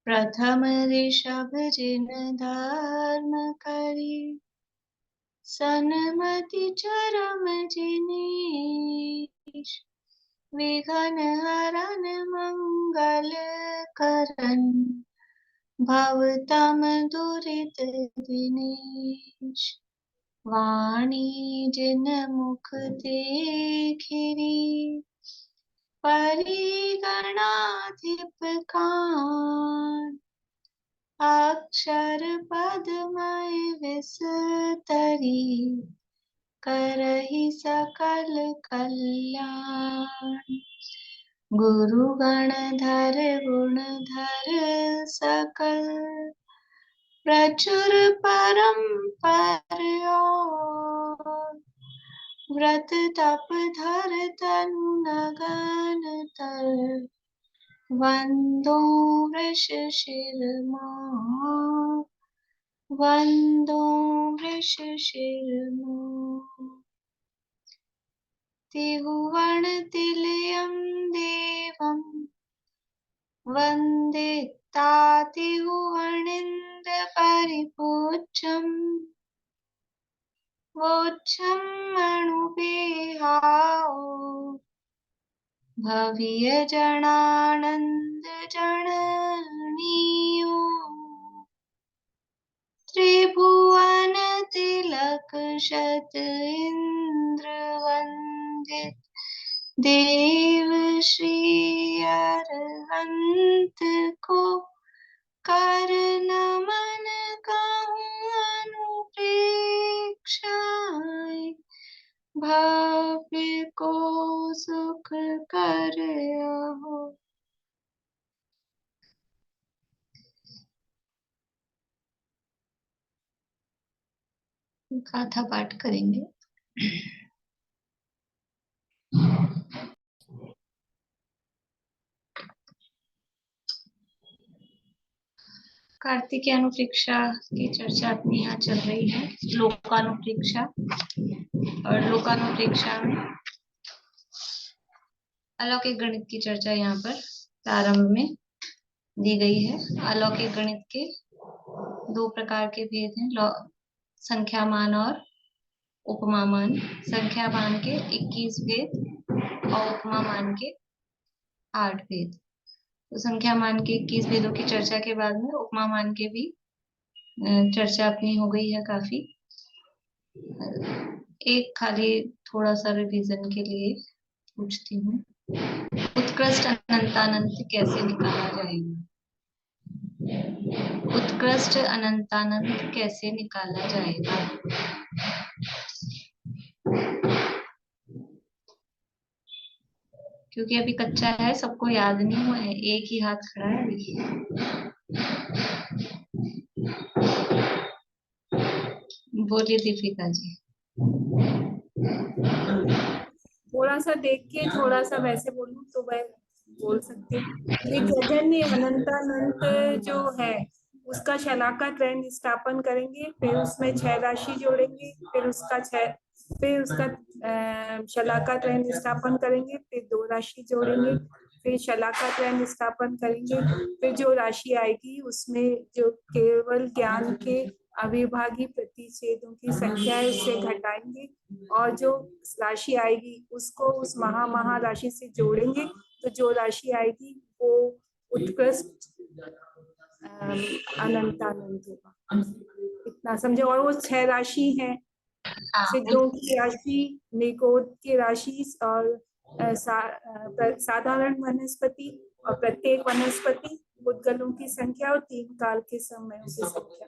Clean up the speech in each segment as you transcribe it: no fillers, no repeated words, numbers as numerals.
प्रथम ऋषभ जिन धर्म करी, सनमति चरम जिनीश। विघ्न हरन मंगल करन, भवतम दुरित दिनेश। वाणी जिन मुख देखिरी, परिगणाधिप कान। अक्षर पदमय विस्तरी, करहि सकल कल्याण। गुरु गणधर गुणधर सकल, प्रचुर परम्पर और। व्रत तप धर तनु नगन तर, वंदो वृष शिरमौर। वंदो वृष शिरमौर। त्रिभुवन तिलयं देवं, वन्दितातिभुवनेन्द्र परिपूज्यम्। वोच्छं मणुपेहाओ, भव्य जनानंद जननीयो। त्रिभुवन तिलक शत इंद्र वंदित, देव श्री अरहंत को। कर नमन कहूँ अनुप्रेक्षाएं, भव्य को सुख कर अहो। गाथा पाठ करेंगे। कार्तिक अनुप्रेक्षा की चर्चा अपनी यहाँ चल रही है। लोकानुप्रेक्षा और लोकानुप्रेक्षा में अलौकिक गणित की चर्चा यहाँ पर प्रारंभ में दी गई है। अलौकिक गणित के दो प्रकार के भेद हैं, संख्यामान और उपमामान। संख्यामान के 21 भेद और उपमामान के 8 भेद। तो संख्यामान के 21 भेदों की चर्चा के बाद में उपमामान के भी चर्चा अपनी हो गई है काफी। एक खाली थोड़ा सा रिवीजन के लिए पूछती हूँ, उत्कृष्ट अनंतानंत कैसे निकाला जाएगा? उत्कृष्ट अनंतानंत कैसे निकाला जाएगा? क्योंकि अभी कच्चा है, सबको याद नहीं हुआ है। एक ही हाथ खड़ा है, देखिए। बोलिए दीपिका जी। थोड़ा सा देख के थोड़ा सा वैसे बोलूं तो मैं बोल सकती हूँ। ये जगन्य अनंतानंत जो है उसका शलाका त्रय स्थापन करेंगे, फिर उसमें 6 राशि जोड़ेंगे, फिर उसका शलाका त्रय स्थापन करेंगे, फिर 2 राशि जोड़ेंगे, फिर शलाका त्रय स्थापन करेंगे, फिर जो राशि आएगी उसमें जो केवल ज्ञान के अविभाज्य प्रतिच्छेदों की संख्या है उससे घटाएंगे, और जो राशि आएगी उसको उस महा राशि से जोड़ेंगे, तो जो राशि आएगी वो उत्कृष्ट अनंतानंत होगा। इतना समझे। और वो 6 राशि है, सिद्धों की राशि, निगोद की राशि और साधारण वनस्पति और प्रत्येक वनस्पति, उद्गलों की संख्या और 3 काल के समयों की संख्या।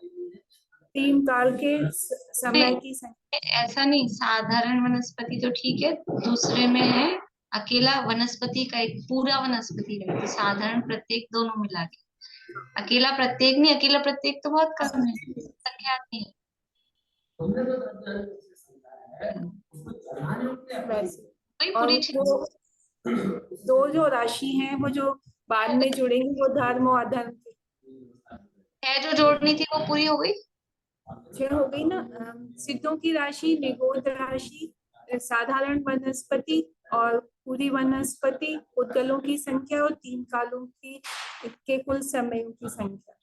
3 काल के समय की संख्या। ऐसा नहीं, साधारण वनस्पति तो ठीक है, दूसरे में है अकेला वनस्पति का एक पूरा वनस्पति है, तो साधारण प्रत्येक दोनों मिला के। अकेला प्रत्येक नहीं, अकेला प्रत्येक तो बहुत कम है, संख्या नहीं है। और वो 2 जो राशि हैं वो जो बाद में जुड़ेंगी वो धर्म और अधर्म है, जो जोड़नी थी वो पूरी हो गई। 6 हो गई ना। सिद्धों की राशि, निगोद राशि, साधारण वनस्पति और पूरी वनस्पति, उद्गलों की संख्या और 3 कालों की के कुल समयों की संख्या।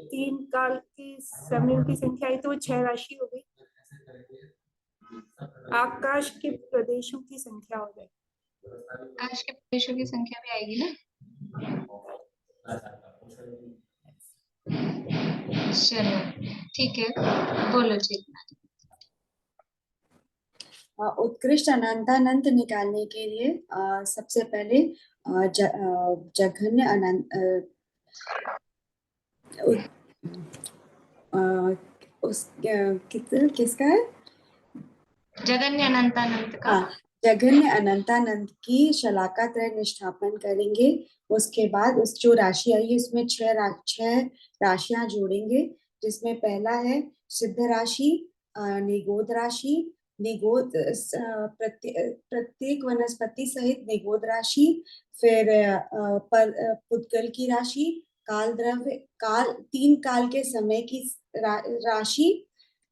3 काल की समयों की संख्या आई तो 6 राशि हो गई। आकाश के प्रदेशों की संख्या हो जाएगी। आकाश के प्रदेशों की संख्या भी आएगी ना। चलो ठीक है, बोलो जी। उत्कृष्ट अनंतानंत निकालने के लिए सबसे पहले जघन्य अनंत किसका है? जगन्य अनंतानंत का। जघन्य अनंतानंद की शलाका त्रय निष्ठापन करेंगे। उसके बाद उस जो राशि आई उसमें 6 राशियां जोड़ेंगे, जिसमें पहला है सिद्ध राशि, निगोद राशि, निगोद प्रत्येक वनस्पति सहित निगोद राशि, फिर पुद्गल की राशि, काल द्रव्य, काल 3 काल के समय की राशि,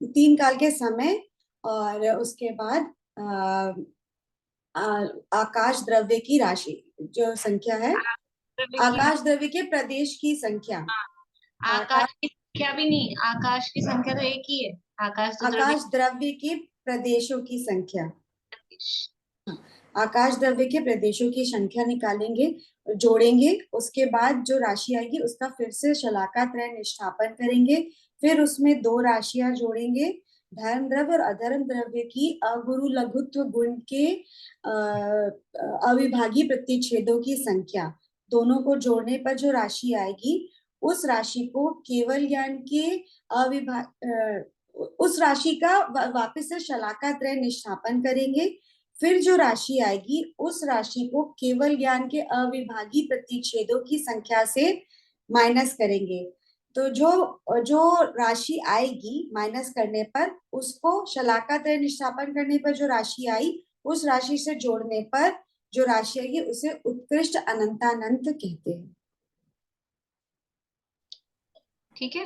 3 काल के समय, और उसके बाद आकाश द्रव्य की राशि जो संख्या है, आकाश द्रव्य के प्रदेश की संख्या। आकाश की संख्या भी नहीं, आकाश की संख्या तो एक ही है। आकाश द्रव्य के प्रदेशों की संख्या, आकाश द्रव्य के प्रदेशों की संख्या निकालेंगे, जोड़ेंगे। उसके बाद जो राशि आएगी उसका फिर से शलाका त्रय निष्ठापन करेंगे। फिर उसमें 2 राशियां जोड़ेंगे, धर्म द्रव्य और अधर्म द्रव्य की अगुरु लघुत्व गुण के अविभागी प्रतिच्छेदों की संख्या, दोनों को जोड़ने पर जो राशि आएगी उस राशि को केवल ज्ञान के उस राशि का वापस से शलाका त्रय निष्ठापन करेंगे। फिर जो राशि आएगी उस राशि को केवल ज्ञान के अविभागी प्रतिच्छेदों की संख्या से माइनस करेंगे। तो जो राशि आएगी माइनस करने पर उसको शलाका त्रय निष्ठापन करने पर जो राशि आई उस राशि से जोड़ने पर जो राशि आएगी उसे उत्कृष्ट अनंतानंत कहते हैं। ठीक है,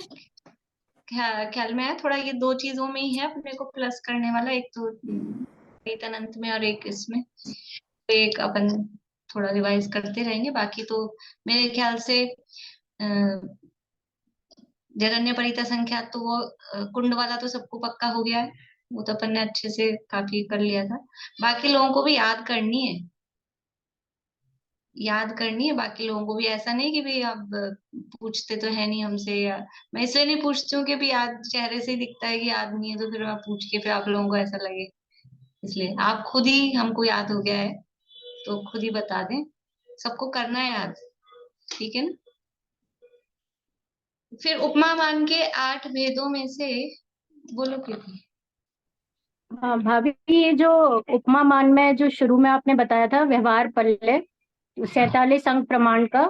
ख्याल में आया? थोड़ा ये 2 चीजों में ही है अपने को प्लस करने वाला, एक तो अनंत में और एक इसमें। तो एक अपन थोड़ा रिवाइज करते रहेंगे, बाकी तो मेरे ख्याल से जगन्य परिता संख्या तो वो कुंड वाला तो सबको पक्का हो गया है, वो तो अपन ने अच्छे से काफी कर लिया था। बाकी लोगों को भी याद करनी है, बाकी लोगों को भी। ऐसा नहीं कि भाई आप पूछते तो है नहीं हमसे, या मैं इसलिए नहीं पूछती हूँ कि भी याद चेहरे से ही दिखता है कि याद नहीं है, तो फिर मैं पूछ के फिर आप लोगों को ऐसा लगे। इसलिए आप खुद ही, हमको याद हो गया है तो खुद ही बता दें, सबको करना है याद, ठीक है ना। फिर उपमा मान के 8 भेदों में से बोलो कृति। हाँ भाभी, ये जो उपमा मान में जो शुरू में आपने बताया था व्यवहार पल्ले 47 अंक प्रमाण का,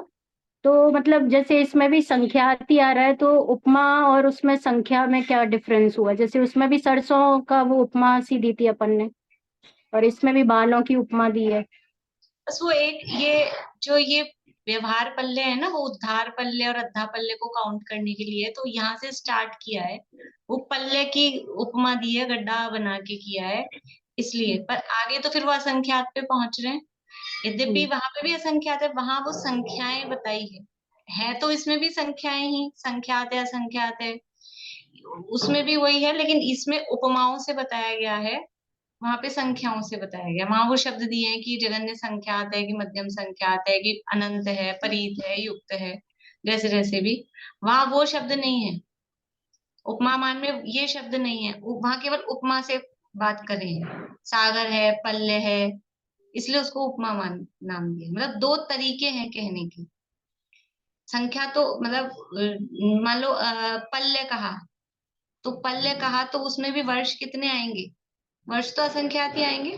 तो मतलब जैसे इसमें भी संख्याती आ रहा है, तो उपमा और उसमें संख्या में क्या डिफरेंस हुआ? जैसे उसमें भी सरसों का वो उपमा सी दी थी अपन ने, और इसमें भी बालों की उपमा दी है। बस वो एक ये व्यवहार पल्ले है ना, वो उद्धार पल्ले और अद्धा पल्ले को काउंट करने के लिए, तो यहाँ से स्टार्ट किया है। वो पल्ले की उपमा दी है, गड्ढा बना के किया है इसलिए। पर आगे तो फिर वो असंख्यात पे पहुंच रहे हैं। यद्यपि वहां पे भी असंख्यात है, वहां वो संख्याएं बताई है तो इसमें भी संख्याएं ही, संख्यात है असंख्यात है, उसमें भी वही है, लेकिन इसमें उपमाओं से बताया गया है, वहां पे संख्याओं से बताया गया। वहां वो शब्द दिए हैं कि जगन्य संख्यात है, कि मध्यम संख्यात है, कि अनंत है, परीत है, युक्त है, जैसे जैसे भी। वहां वो शब्द नहीं है, उपमा मान में ये शब्द नहीं है, वहां केवल उपमा से बात करें। सागर है, पल्ले है, इसलिए उसको उपमा मान नाम दिया। मतलब 2 तरीके हैं कहने के। संख्या तो मतलब मान लो पल्ले कहा तो उसमें भी वर्ष कितने आएंगे? वर्ष तो असंख्यात ही आएंगे।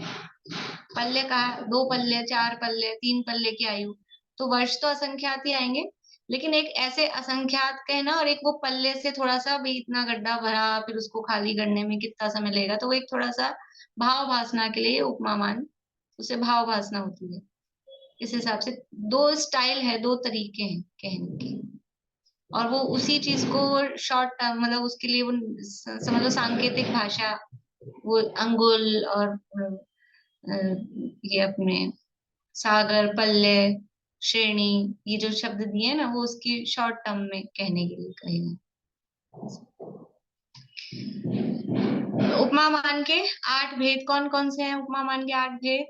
पल्ले कहा 2 पल्ले, 4 पल्ले, 3 पल्ले की आयु, तो वर्ष तो असंख्यात ही आएंगे। लेकिन एक ऐसे असंख्यात कहना और एक वो पल्ले से थोड़ा सा भी इतना गड्ढा भरा फिर उसको खाली करने में कितना समय लगेगा, तो वो एक थोड़ा सा भाव भासना के लिए उपमा मान, उसे भाव भासना होती है। इस हिसाब से 2 स्टाइल है, 2 तरीके हैं कहने के, और वो उसी चीज को शॉर्ट टर्म मतलब उसके लिए वो समझ लो सांकेतिक भाषा, वो अंगुल और ये अपने सागर पल्ले श्रेणी, ये जो शब्द दिए ना वो उसकी शॉर्ट टर्म में कहने के लिए कहे हैं। उपमा मान के 8 भेद कौन कौन से हैं? उपमा मान के 8 भेद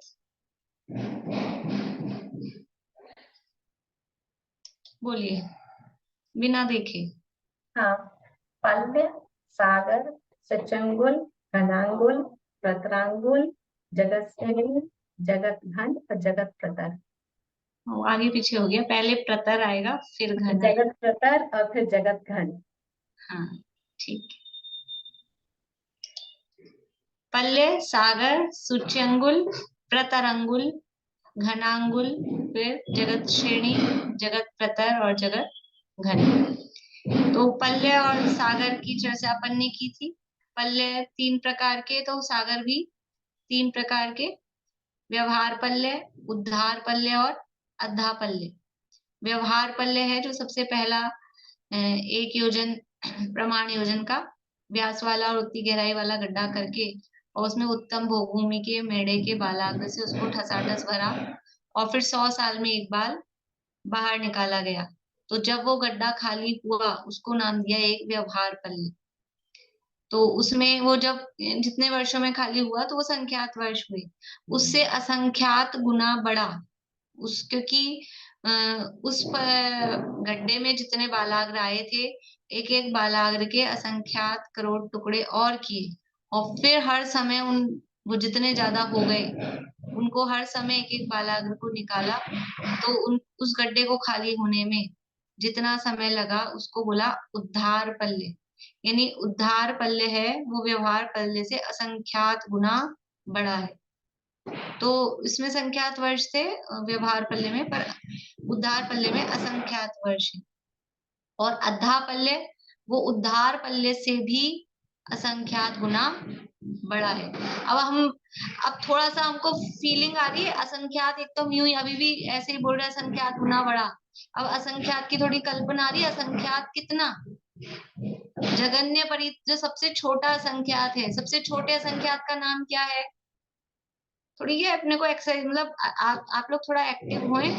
बोलिए बिना देखे। हाँ, पल्य, सागर, सचंगुल, घनांगुल, प्रतरांगुल, जगत श्रेणी, जगत घन और जगत प्रतर। आगे पीछे हो गया, पहले प्रतर आएगा फिर घन। जगत प्रतर और फिर जगत घन। हाँ ठीक है। पल्य, सागर, सूच्यंगुल, प्रतरंगुल, घनांगुल, फिर जगत श्रेणी, जगत प्रतर और जगत घन। तो पल्य और सागर की चर्चा अपन ने की थी। पल्य 3 प्रकार के, तो सागर भी 3 प्रकार के, व्यवहार पल्य, उद्धार पल्य और अद्धा पल्य। व्यवहार पल्य है जो सबसे पहला 1 योजन प्रमाण योजन का व्यास वाला और उतनी गहराई वाला गड्ढा करके और उसमें उत्तम भोगभूमि के मेढ़े के बालाग्र से उसको ठसाठस भरा और फिर 100 साल में एक बार बाहर निकाला गया। तो जब वो गड्ढा खाली हुआ उसको नाम दिया एक व्यवहार पल्य। तो उसमें वो जब जितने वर्षों में खाली हुआ तो वो संख्यात वर्ष हुए, उससे असंख्यात गुना बढ़ा। क्योंकि उस गड्ढे में जितने बालाग्र आए थे, एक एक बालाग्र के असंख्यात करोड़ टुकड़े और किए और फिर हर समय वो जितने ज्यादा हो गए उनको हर समय एक एक बालाग्र को निकाला। तो उस गड्ढे को खाली होने में जितना समय लगा उसको बोला उद्धार पल्य। यानी उद्धार पल्य है वो व्यवहार पल्य से असंख्यात गुना बड़ा है। तो इसमें संख्यात वर्ष थे व्यवहार पल्य में, पर उद्धार पल्य में असंख्यात वर्ष है। और अद्धा पल्य वो उद्धार पल्य से भी असंख्यात गुना बड़ा है। अब थोड़ा सा हमको फीलिंग आ रही है असंख्यात, एक तो हम यूं ही अभी भी ऐसे ही बोल रहे हैं असंख्यात गुना बड़ा। अब असंख्यात की थोड़ी कल्पना आ रही है, असंख्यात कितना? जगन्य परित जो सबसे छोटा असंख्यात है, सबसे छोटे असंख्यात का नाम क्या है? थोड़ी ये अपने को एक्सरसाइज, मतलब आप लोग थोड़ा एक्टिव होए।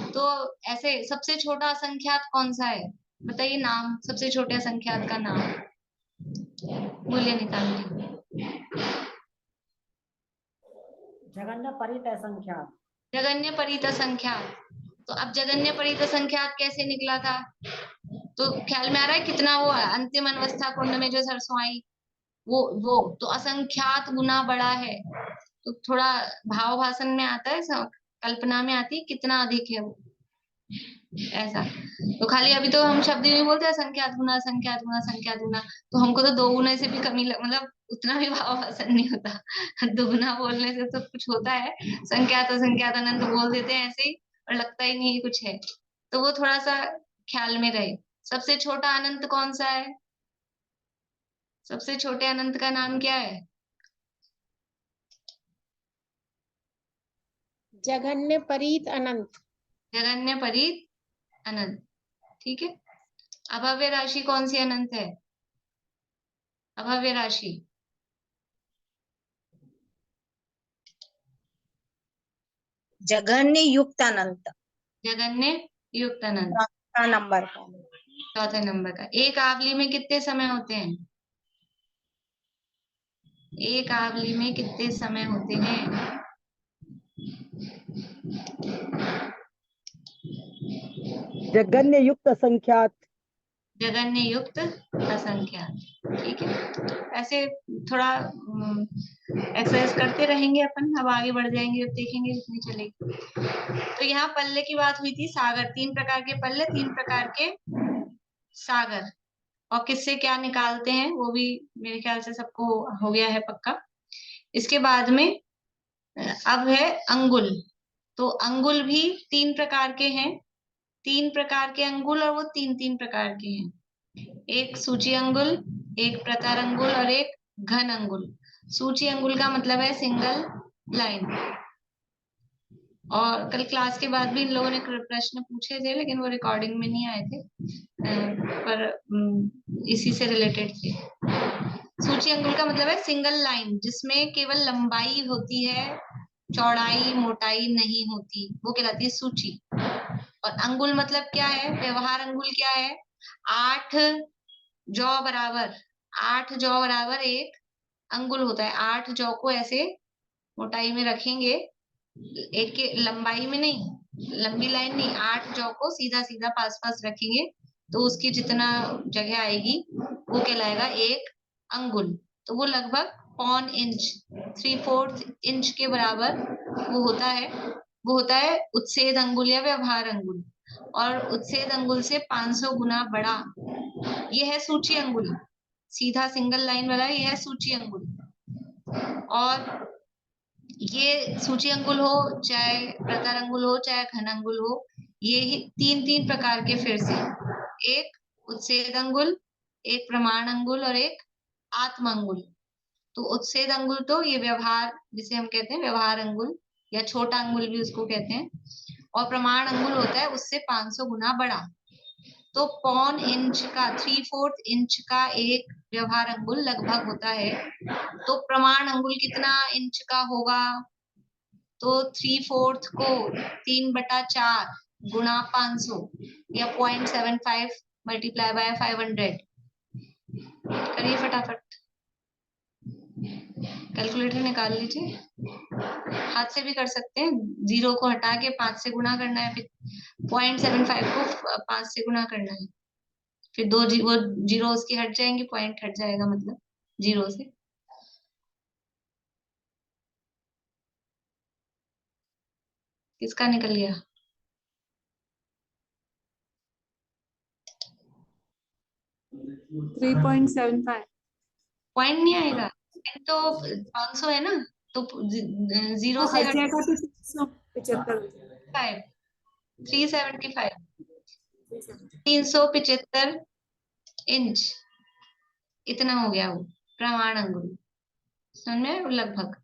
तो ऐसे सबसे छोटा असंख्यात कौन सा है बताइए, नाम सबसे छोटे असंख्यात का नाम बोलिए निकाल के। जगन्य परित असंख्यात। जगन्य परित असंख्यात। तो अब जगन्य परित असंख्यात कैसे निकला था? तो ख्याल में आ रहा है कितना वो अंतिम अनवस्था कुंड में जो सरसों आई वो तो असंख्यात गुना बड़ा है। तो थोड़ा भाव भाषण में आता है, कल्पना में आती है कितना अधिक है वो, ऐसा। तो खाली अभी तो हम शब्द में बोलते हैं संख्यात गुना संख्यात गुना संख्यात गुना, तो हमको तो 2 गुने से भी कमी मतलब उतना भी भाव भाषण नहीं होता। 2 गुना बोलने से तो कुछ होता है, संख्यात असंख्यात अनंत बोल देते हैं ऐसे ही और लगता ही नहीं कुछ है। तो वो थोड़ा सा ख्याल में रहे। सबसे छोटा अनंत कौन सा है? सबसे छोटे अनंत का नाम क्या है? जगन्य परीत अनंत। जगन्य परीत अनंत, ठीक है। अभव्य राशि कौन सी अनंत है? अभव्य राशि जघन्य युक्त अनंत। जगन्य युक्त अनंत चौथा नंबर का। चौथे नंबर का। एक आवली में कितने समय होते हैं? एक आवली में कितने समय होते हैं? जगन्य युक्त असंख्यात। जगन्य युक्त असंख्यात, ठीक है। ऐसे थोड़ा एक्सरसाइज करते रहेंगे अपन, अब आगे बढ़ जाएंगे जब देखेंगे जितनी चलेगी। तो यहाँ पल्ले की बात हुई थी, सागर 3 प्रकार के पल्ले, 3 प्रकार के सागर, और किससे क्या निकालते हैं वो भी मेरे ख्याल से सबको हो गया है पक्का। इसके बाद में अब है अंगुल। तो अंगुल भी 3 प्रकार के हैं, 3 प्रकार के अंगुल, और वो 3 प्रकार के हैं। एक सूची अंगुल, एक प्रतार अंगुल और एक घन अंगुल। सूची अंगुल का मतलब है सिंगल लाइन। और कल क्लास के बाद भी इन लोगों ने प्रश्न पूछे थे लेकिन वो रिकॉर्डिंग में नहीं आए थे, पर इसी से रिलेटेड थे। सूची अंगुल का मतलब है सिंगल लाइन जिसमें केवल लंबाई होती है चौड़ाई मोटाई नहीं होती, वो कहलाती है सूची। और अंगुल मतलब क्या है, व्यवहार अंगुल क्या है, 8 जौ बराबर, 8 जौ बराबर एक अंगुल होता है। 8 जौ को ऐसे मोटाई में रखेंगे, एक के लंबाई में नहीं, लंबी लाइन नहीं, 8 जौ को सीधा सीधा पास पास रखेंगे तो उसकी जितना जगह आएगी वो कहलाएगा एक अंगुल। तो वो लगभग 1/4 इंच, 3/4 इंच के बराबर वो होता है। वो होता है उच्छेद अंगुल या व्यवहार अंगुल। और उच्छेद अंगुल से 500 गुना बड़ा ये है सूची अंगुल। सीधा सिंगल लाइन वाला ये है सूची अंगुल। और ये सूची अंगुल हो चाहे प्रतर अंगुल हो चाहे घन अंगुल हो, ये ही 3 प्रकार के फिर से, एक उच्छेद अंगुल, एक प्रमाण अंगुल और एक आत्म अंगुल। तो उच्छेद अंगुल तो ये व्यवहार जिसे हम कहते हैं व्यवहार अंगुल या छोटा अंगुल भी उसको कहते हैं। और प्रमाण अंगुल होता है उससे 500 गुना बड़ा। तो 1/4 इंच का, 3/4 इंच का एक व्यवहार अंगुल लगभग होता है। तो प्रमाण अंगुल कितना इंच का होगा, तो 3/4 को 3/4 गुणा 500 या 0.75 मल्टीप्लाई बाय 500। करिए फटाफट, कैलकुलेटर निकाल लीजिए, हाथ से भी कर सकते हैं। 0 को हटा के 5 से गुणा करना है, फिर 0.75 को 5 से गुणा करना है, फिर वो 0 उसकी हट जाएंगे, पॉइंट हट जाएगा मतलब 0 से। किसका निकल गया? थ्री 3.75 पॉइंट नहीं आएगा तो 500 है ना, तो 0 से हर हट जगह पे 375 375 375 इंच इतना हो गया वो प्रमाण अंगुल। समझ में आया? लगभग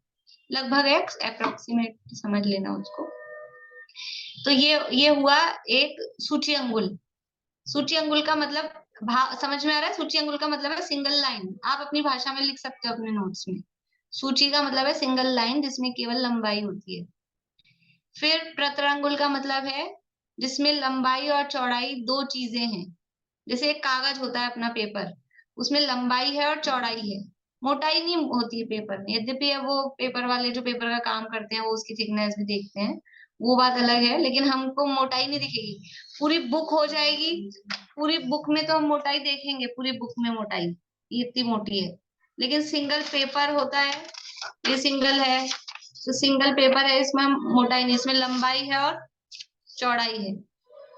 लगभग एक अप्रोक्सीमेट समझ लेना उसको। तो ये हुआ एक सूची अंगुल। सूची अंगुल का मतलब समझ में आ रहा है? सूची अंगुल का मतलब है सिंगल लाइन। आप अपनी भाषा में लिख सकते हो अपने नोट्स में। सूची का मतलब है सिंगल लाइन जिसमें केवल लंबाई होती है। फिर प्रतर अंगुल का मतलब है जिसमें लंबाई और चौड़ाई दो चीजें हैं। जैसे एक कागज होता है अपना पेपर, उसमें लंबाई है और चौड़ाई है, मोटाई नहीं होती है पेपर में। यद्यपि अब वो पेपर वाले जो पेपर का काम करते हैं वो उसकी थिकनेस भी देखते हैं, वो बात अलग है, लेकिन हमको मोटाई नहीं दिखेगी। पूरी बुक हो जाएगी, पूरी बुक में तो हम मोटाई देखेंगे, पूरी बुक में मोटाई ये इतनी मोटी है। लेकिन सिंगल पेपर होता है, ये सिंगल है तो सिंगल पेपर है, इसमें मोटाई नहीं, इसमें लंबाई है और चौड़ाई है।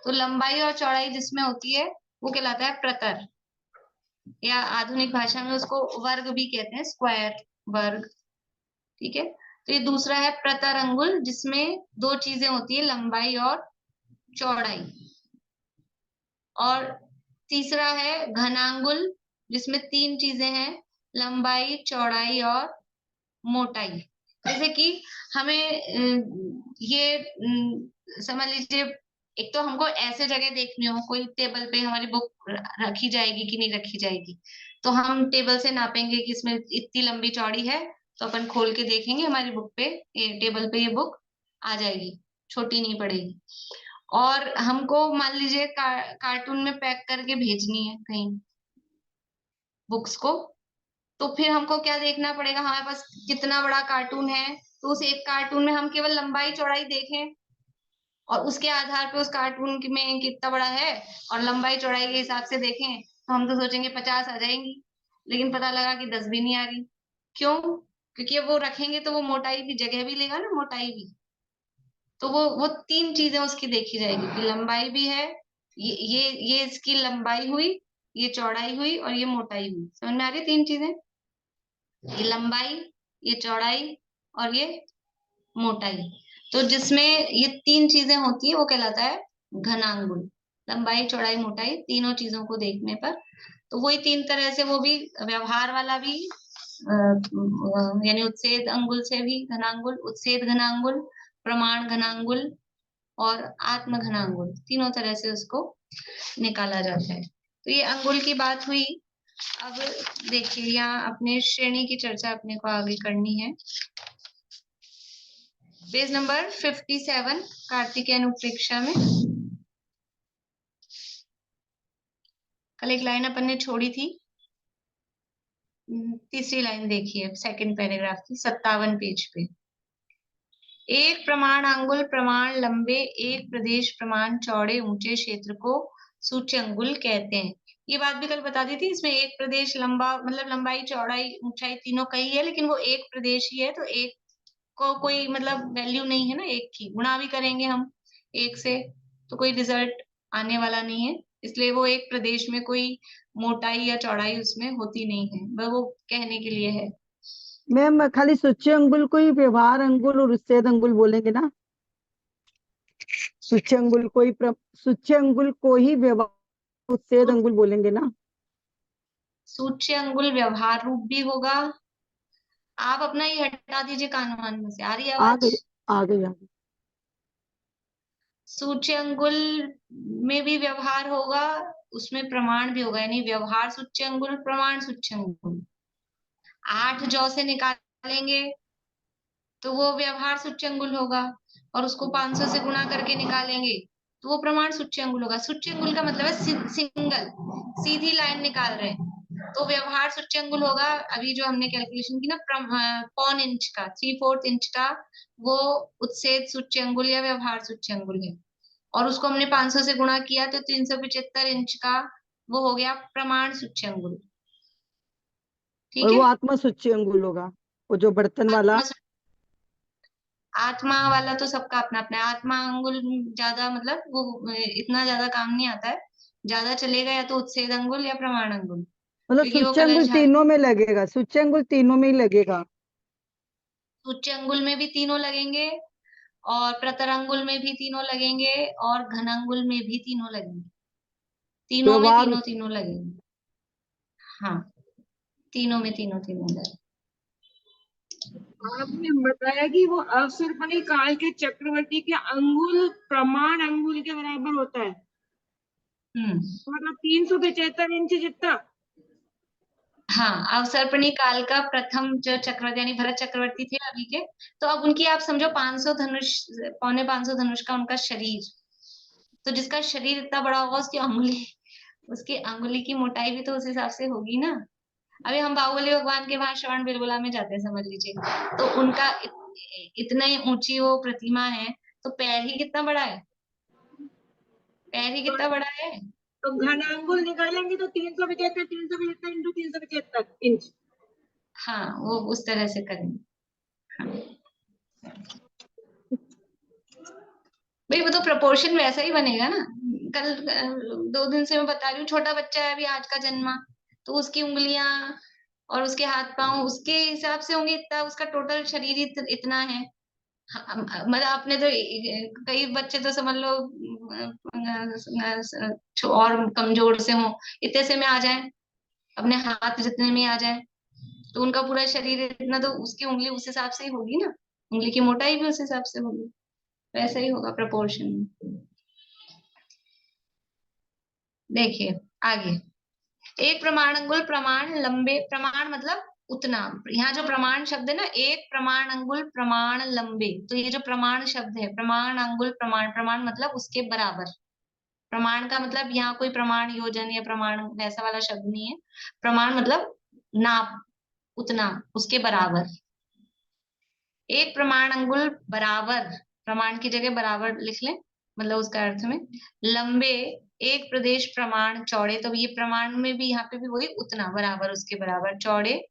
तो लंबाई और चौड़ाई जिसमें होती है वो कहलाता है प्रतर, या आधुनिक भाषा में उसको वर्ग भी कहते हैं, स्क्वायर, वर्ग। ठीक है, तो ये दूसरा है प्रतर अंगुल जिसमें दो चीजें होती है, लंबाई और चौड़ाई। और तीसरा है घनांगुल जिसमें 3 चीजें हैं, लंबाई चौड़ाई और मोटाई। जैसे कि हमें ये समझ लीजिए, एक तो हमको ऐसे जगह देखनी हो, कोई टेबल पे हमारी बुक रखी जाएगी कि नहीं रखी जाएगी, तो हम टेबल से नापेंगे कि इसमें इतनी लंबी चौड़ी है, तो अपन खोल के देखेंगे हमारी बुक पे, टेबल पे ये बुक आ जाएगी, छोटी नहीं पड़ेगी। और हमको मान लीजिए कार्टून में पैक करके भेजनी है कहीं बुक्स को, तो फिर हमको क्या देखना पड़ेगा, हमारे पास कितना बड़ा कार्टून है, तो उस एक कार्टून में हम केवल लंबाई चौड़ाई देखें और उसके आधार पे उस कार्टून में कितना बड़ा है और लंबाई चौड़ाई के हिसाब से देखें, तो हम तो सोचेंगे 50 आ जाएंगी, लेकिन पता लगा कि 10 भी नहीं आ रही। क्यों? क्योंकि अब वो रखेंगे तो वो मोटाई भी जगह भी लेगा ना, मोटाई भी। तो वो 3 चीजें उसकी देखी जाएगी कि लंबाई भी है, ये इसकी लंबाई हुई, ये चौड़ाई हुई और ये मोटाई हुई। समझ में आ रही 3 चीजें? ये लंबाई, ये चौड़ाई और ये मोटाई। तो जिसमें ये 3 चीजें होती है वो कहलाता है घनांगुल। लंबाई चौड़ाई मोटाई तीनों चीजों को देखने पर, तो वही 3 तरह से वो भी व्यवहार वाला भी यानी उच्छेद अंगुल से भी घनांगुल, उच्छेद घनांगुल, प्रमाण घनांगुल और आत्म घनांगुल, तीनों तरह से उसको निकाला जाता है। तो ये अंगुल की बात हुई। अब देखिए यहाँ अपने श्रेणी की चर्चा अपने को आगे करनी है। पेज नंबर 57 कार्तिकेयन उत्प्रेक्षा में कल एक लाइन अपन ने छोड़ी थी, तीसरी लाइन देखिए सेकंड पैराग्राफ की 57 पेज पे। एक प्रमाण अंगुल प्रमाण लंबे, एक प्रदेश प्रमाण चौड़े ऊंचे क्षेत्र को सूच्यंगुल कहते हैं। ये बात भी कल बता दी थी। इसमें एक प्रदेश लंबा मतलब लंबाई चौड़ाई ऊंचाई तीनों कही है, लेकिन वो एक प्रदेश ही है, तो एक को कोई मतलब वैल्यू नहीं है ना, एक की गुणा भी करेंगे हम एक से तो कोई रिजल्ट आने वाला नहीं है, इसलिए वो एक प्रदेश में कोई मोटाई या चौड़ाई उसमें होती नहीं है, वो कहने के लिए है। मैम खाली सूच्य अंगुल को ही व्यवहार अंगुल और उच्छेद अंगुल बोलेंगे ना? सूच्य अंगुल को ही सूच्य अंगुल को ही व्यवहार उच्छेद अंगुल बोलेंगे ना? सूच्य अंगुल व्यवहार रूप भी होगा। आप अपना ये हटा दीजिए कान वान में से, आ रही है आ आवाज? गई आ गई आ गई। सूच्य अंगुल में भी व्यवहार होगा, उसमें प्रमाण भी होगा, यानी व्यवहार सूच्य अंगुल प्रमाण सूच्य अंगुल। 8 जौ से निकालेंगे तो वो व्यवहार सूच्य अंगुल होगा, और उसको 500 से गुणा करके निकालेंगे तो वो प्रमाण सूच्य अंगुल होगा। सूच्य अंगुल का मतलब है सिंगल, सीधी लाइन निकाल रहे हैं, तो व्यवहार सूच्य अंगुल होगा। अभी जो हमने कैलकुलेशन की ना पौन इंच का 3/4 इंच का, वो उत्सेद सूच्य अंगुल या व्यवहार सूच्य अंगुल है, और उसको हमने 500 से गुणा किया तो 375 इंच का वो हो गया प्रमाण सूच्य अंगुल। और ठीक वो है। आत्मा सूच्य अंगुल होगा, वो जो बर्तन वाला। आत्मा वाला तो सबका अपना अपना है। आत्मा अंगुल ज्यादा मतलब वो इतना ज्यादा काम नहीं आता है, ज्यादा चलेगा या तो उत्सेद अंगुल या प्रमाण अंगुल, मतलब क्योंकि वो सूच्य अंगुल कलश धारण। तीनों में लगेगा, सूच्य अंगुल तीनों में ही लगेगा। सूच्य अंगुल में भी तीनों लगेंगे, और प्रतर अंगुल में भी तीनों लगेंगे, और घन अंगुल में भी तीनों लगेंगे। तीनों में व्यवहार तीनों लगेंगे। हाँ, तीनों में तीनों लगेंगे। आपने बताया कि वो अवसर्पणी काल के चक्रवर्ती के अंगुल प्रमाण अंगुल के बराबर होता है, मतलब 375 इंच जितना। हाँ, अवसर्पणी काल का प्रथम जो चक्रवर्ती यानी भरत चक्रवर्ती थे अभी के, तो अब उनकी आप समझो 500 धनुष, 550 धनुष का उनका शरीर, तो जिसका शरीर इतना बड़ा होगा उसकी अंगुली की मोटाई भी तो उस हिसाब से होगी ना। अभी हम बाहुबली भगवान के वहां श्रवण बेलगोला में जाते हैं समझ लीजिए, तो उनका इतना ही ऊंची वो प्रतिमा है, तो पैर ही कितना बड़ा है, पैर ही कितना बड़ा है। तो घन अंगुल निकालेंगे तो 375 इंटू 375 इंच। हाँ, वो उस तरह से करेंगे। हाँ। भाई वो तो प्रोपोर्शन वैसा ही बनेगा ना। कल 2 दिन से मैं बता रही हूँ, छोटा बच्चा है अभी आज का जन्मा, तो उसकी उंगलियां और उसके हाथ पांव उसके हिसाब से होंगे, इतना उसका टोटल शरीर इतना है। मतलब आपने तो कई बच्चे तो समझ लो और कमजोर से हो, इतने से में आ जाए, अपने हाथ जितने में आ जाए, तो उनका पूरा शरीर इतना, तो उसकी उंगली उस हिसाब से ही होगी ना, उंगली की मोटाई भी उस हिसाब से होगी, वैसा ही होगा प्रोपोर्शन। देखिए आगे, एक प्रमाण अंगुल प्रमाण लंबे, प्रमाण मतलब उतना, यहाँ जो प्रमाण शब्द है ना, एक प्रमाण अंगुल प्रमाण लंबे, तो ये जो प्रमाण शब्द है प्रमाण अंगुल प्रमाण, प्रमाण मतलब उसके बराबर। प्रमाण का मतलब यहाँ कोई प्रमाण योजन या प्रमाण वैसा वाला शब्द नहीं है, प्रमाण मतलब नाप, उतना, उसके बराबर। एक प्रमाण अंगुल बराबर, प्रमाण की जगह बराबर लिख लें, मतलब उसका अर्थ में लंबे, एक प्रदेश प्रमाण चौड़े, तो ये प्रमाण में भी यहाँ पे भी वही उतना बराबर, उसके बराबर चौड़े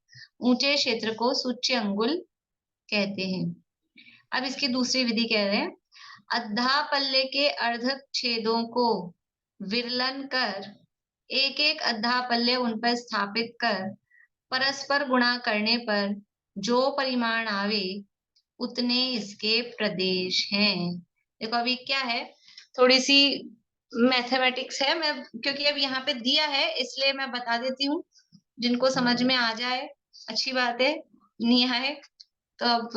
ऊंचे क्षेत्र को सूच्य अंगुल कहते हैं। अब इसकी दूसरी विधि कह रहे हैं, अद्धा पल्ले के अर्धक छेदों को विरलन कर एक एक अद्धा पल्ले उन पर स्थापित कर परस्पर गुणा करने पर जो परिमाण आवे उतने इसके प्रदेश हैं। देखो अभी क्या है, थोड़ी सी मैथमेटिक्स है, मैं क्योंकि अब यहाँ पे दिया है इसलिए मैं बता देती हूँ, जिनको समझ में आ जाए अच्छी बात है, नहीं आए तो अब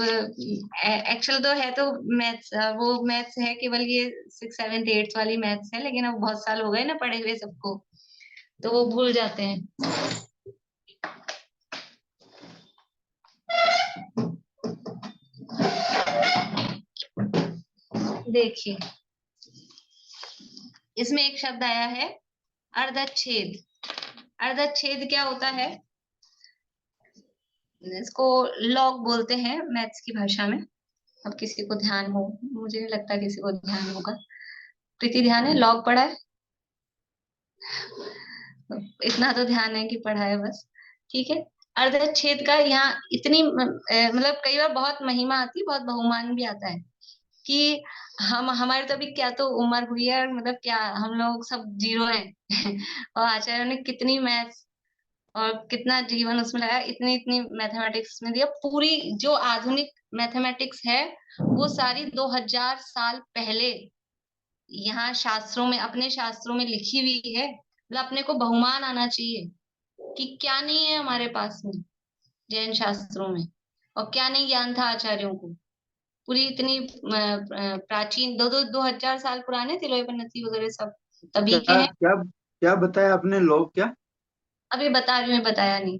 एक्चुअल तो है तो मैथ्स, वो मैथ्स है केवल ये 6, 7, 8 वाली मैथ्स है, लेकिन अब बहुत साल हो गए ना पढ़े हुए सबको, तो वो भूल जाते हैं। देखिए इसमें एक शब्द आया है अर्धच्छेद। अर्धच्छेद क्या होता है? इसको लॉग बोलते हैं मैथ्स की भाषा में। अब किसी को ध्यान हो, मुझे नहीं लगता किसी को ध्यान होगा। प्रीति ध्यान है? लॉग पढ़ा है? इतना तो ध्यान है कि पढ़ा है बस, ठीक है। अर्धच्छेद का यहाँ इतनी मतलब कई बार बहुत महिमा आती है, बहुत बहुमान भी आता है कि हम हमारे तो अभी क्या तो उम्र हुई है, मतलब क्या हम लोग सब जीरो हैं और आचार्य ने कितनी मैथ्स और कितना जीवन उसमें लगाया, इतनी इतनी मैथमेटिक्स में दिया। पूरी जो आधुनिक मैथमेटिक्स है वो सारी 2000 साल पहले यहाँ शास्त्रों में, अपने शास्त्रों में लिखी हुई है। मतलब अपने को बहुमान आना चाहिए कि क्या नहीं है हमारे पास में जैन शास्त्रों में, और क्या नहीं ज्ञान था आचार्यों को। पूरी इतनी प्राचीन 2000 साल पुराने तिलोपन्नति वगैरह सब तभी के क्या हैं। क्या क्या बताया आपने? लॉग क्या? अभी बता रही हूँ, बताया नहीं, ये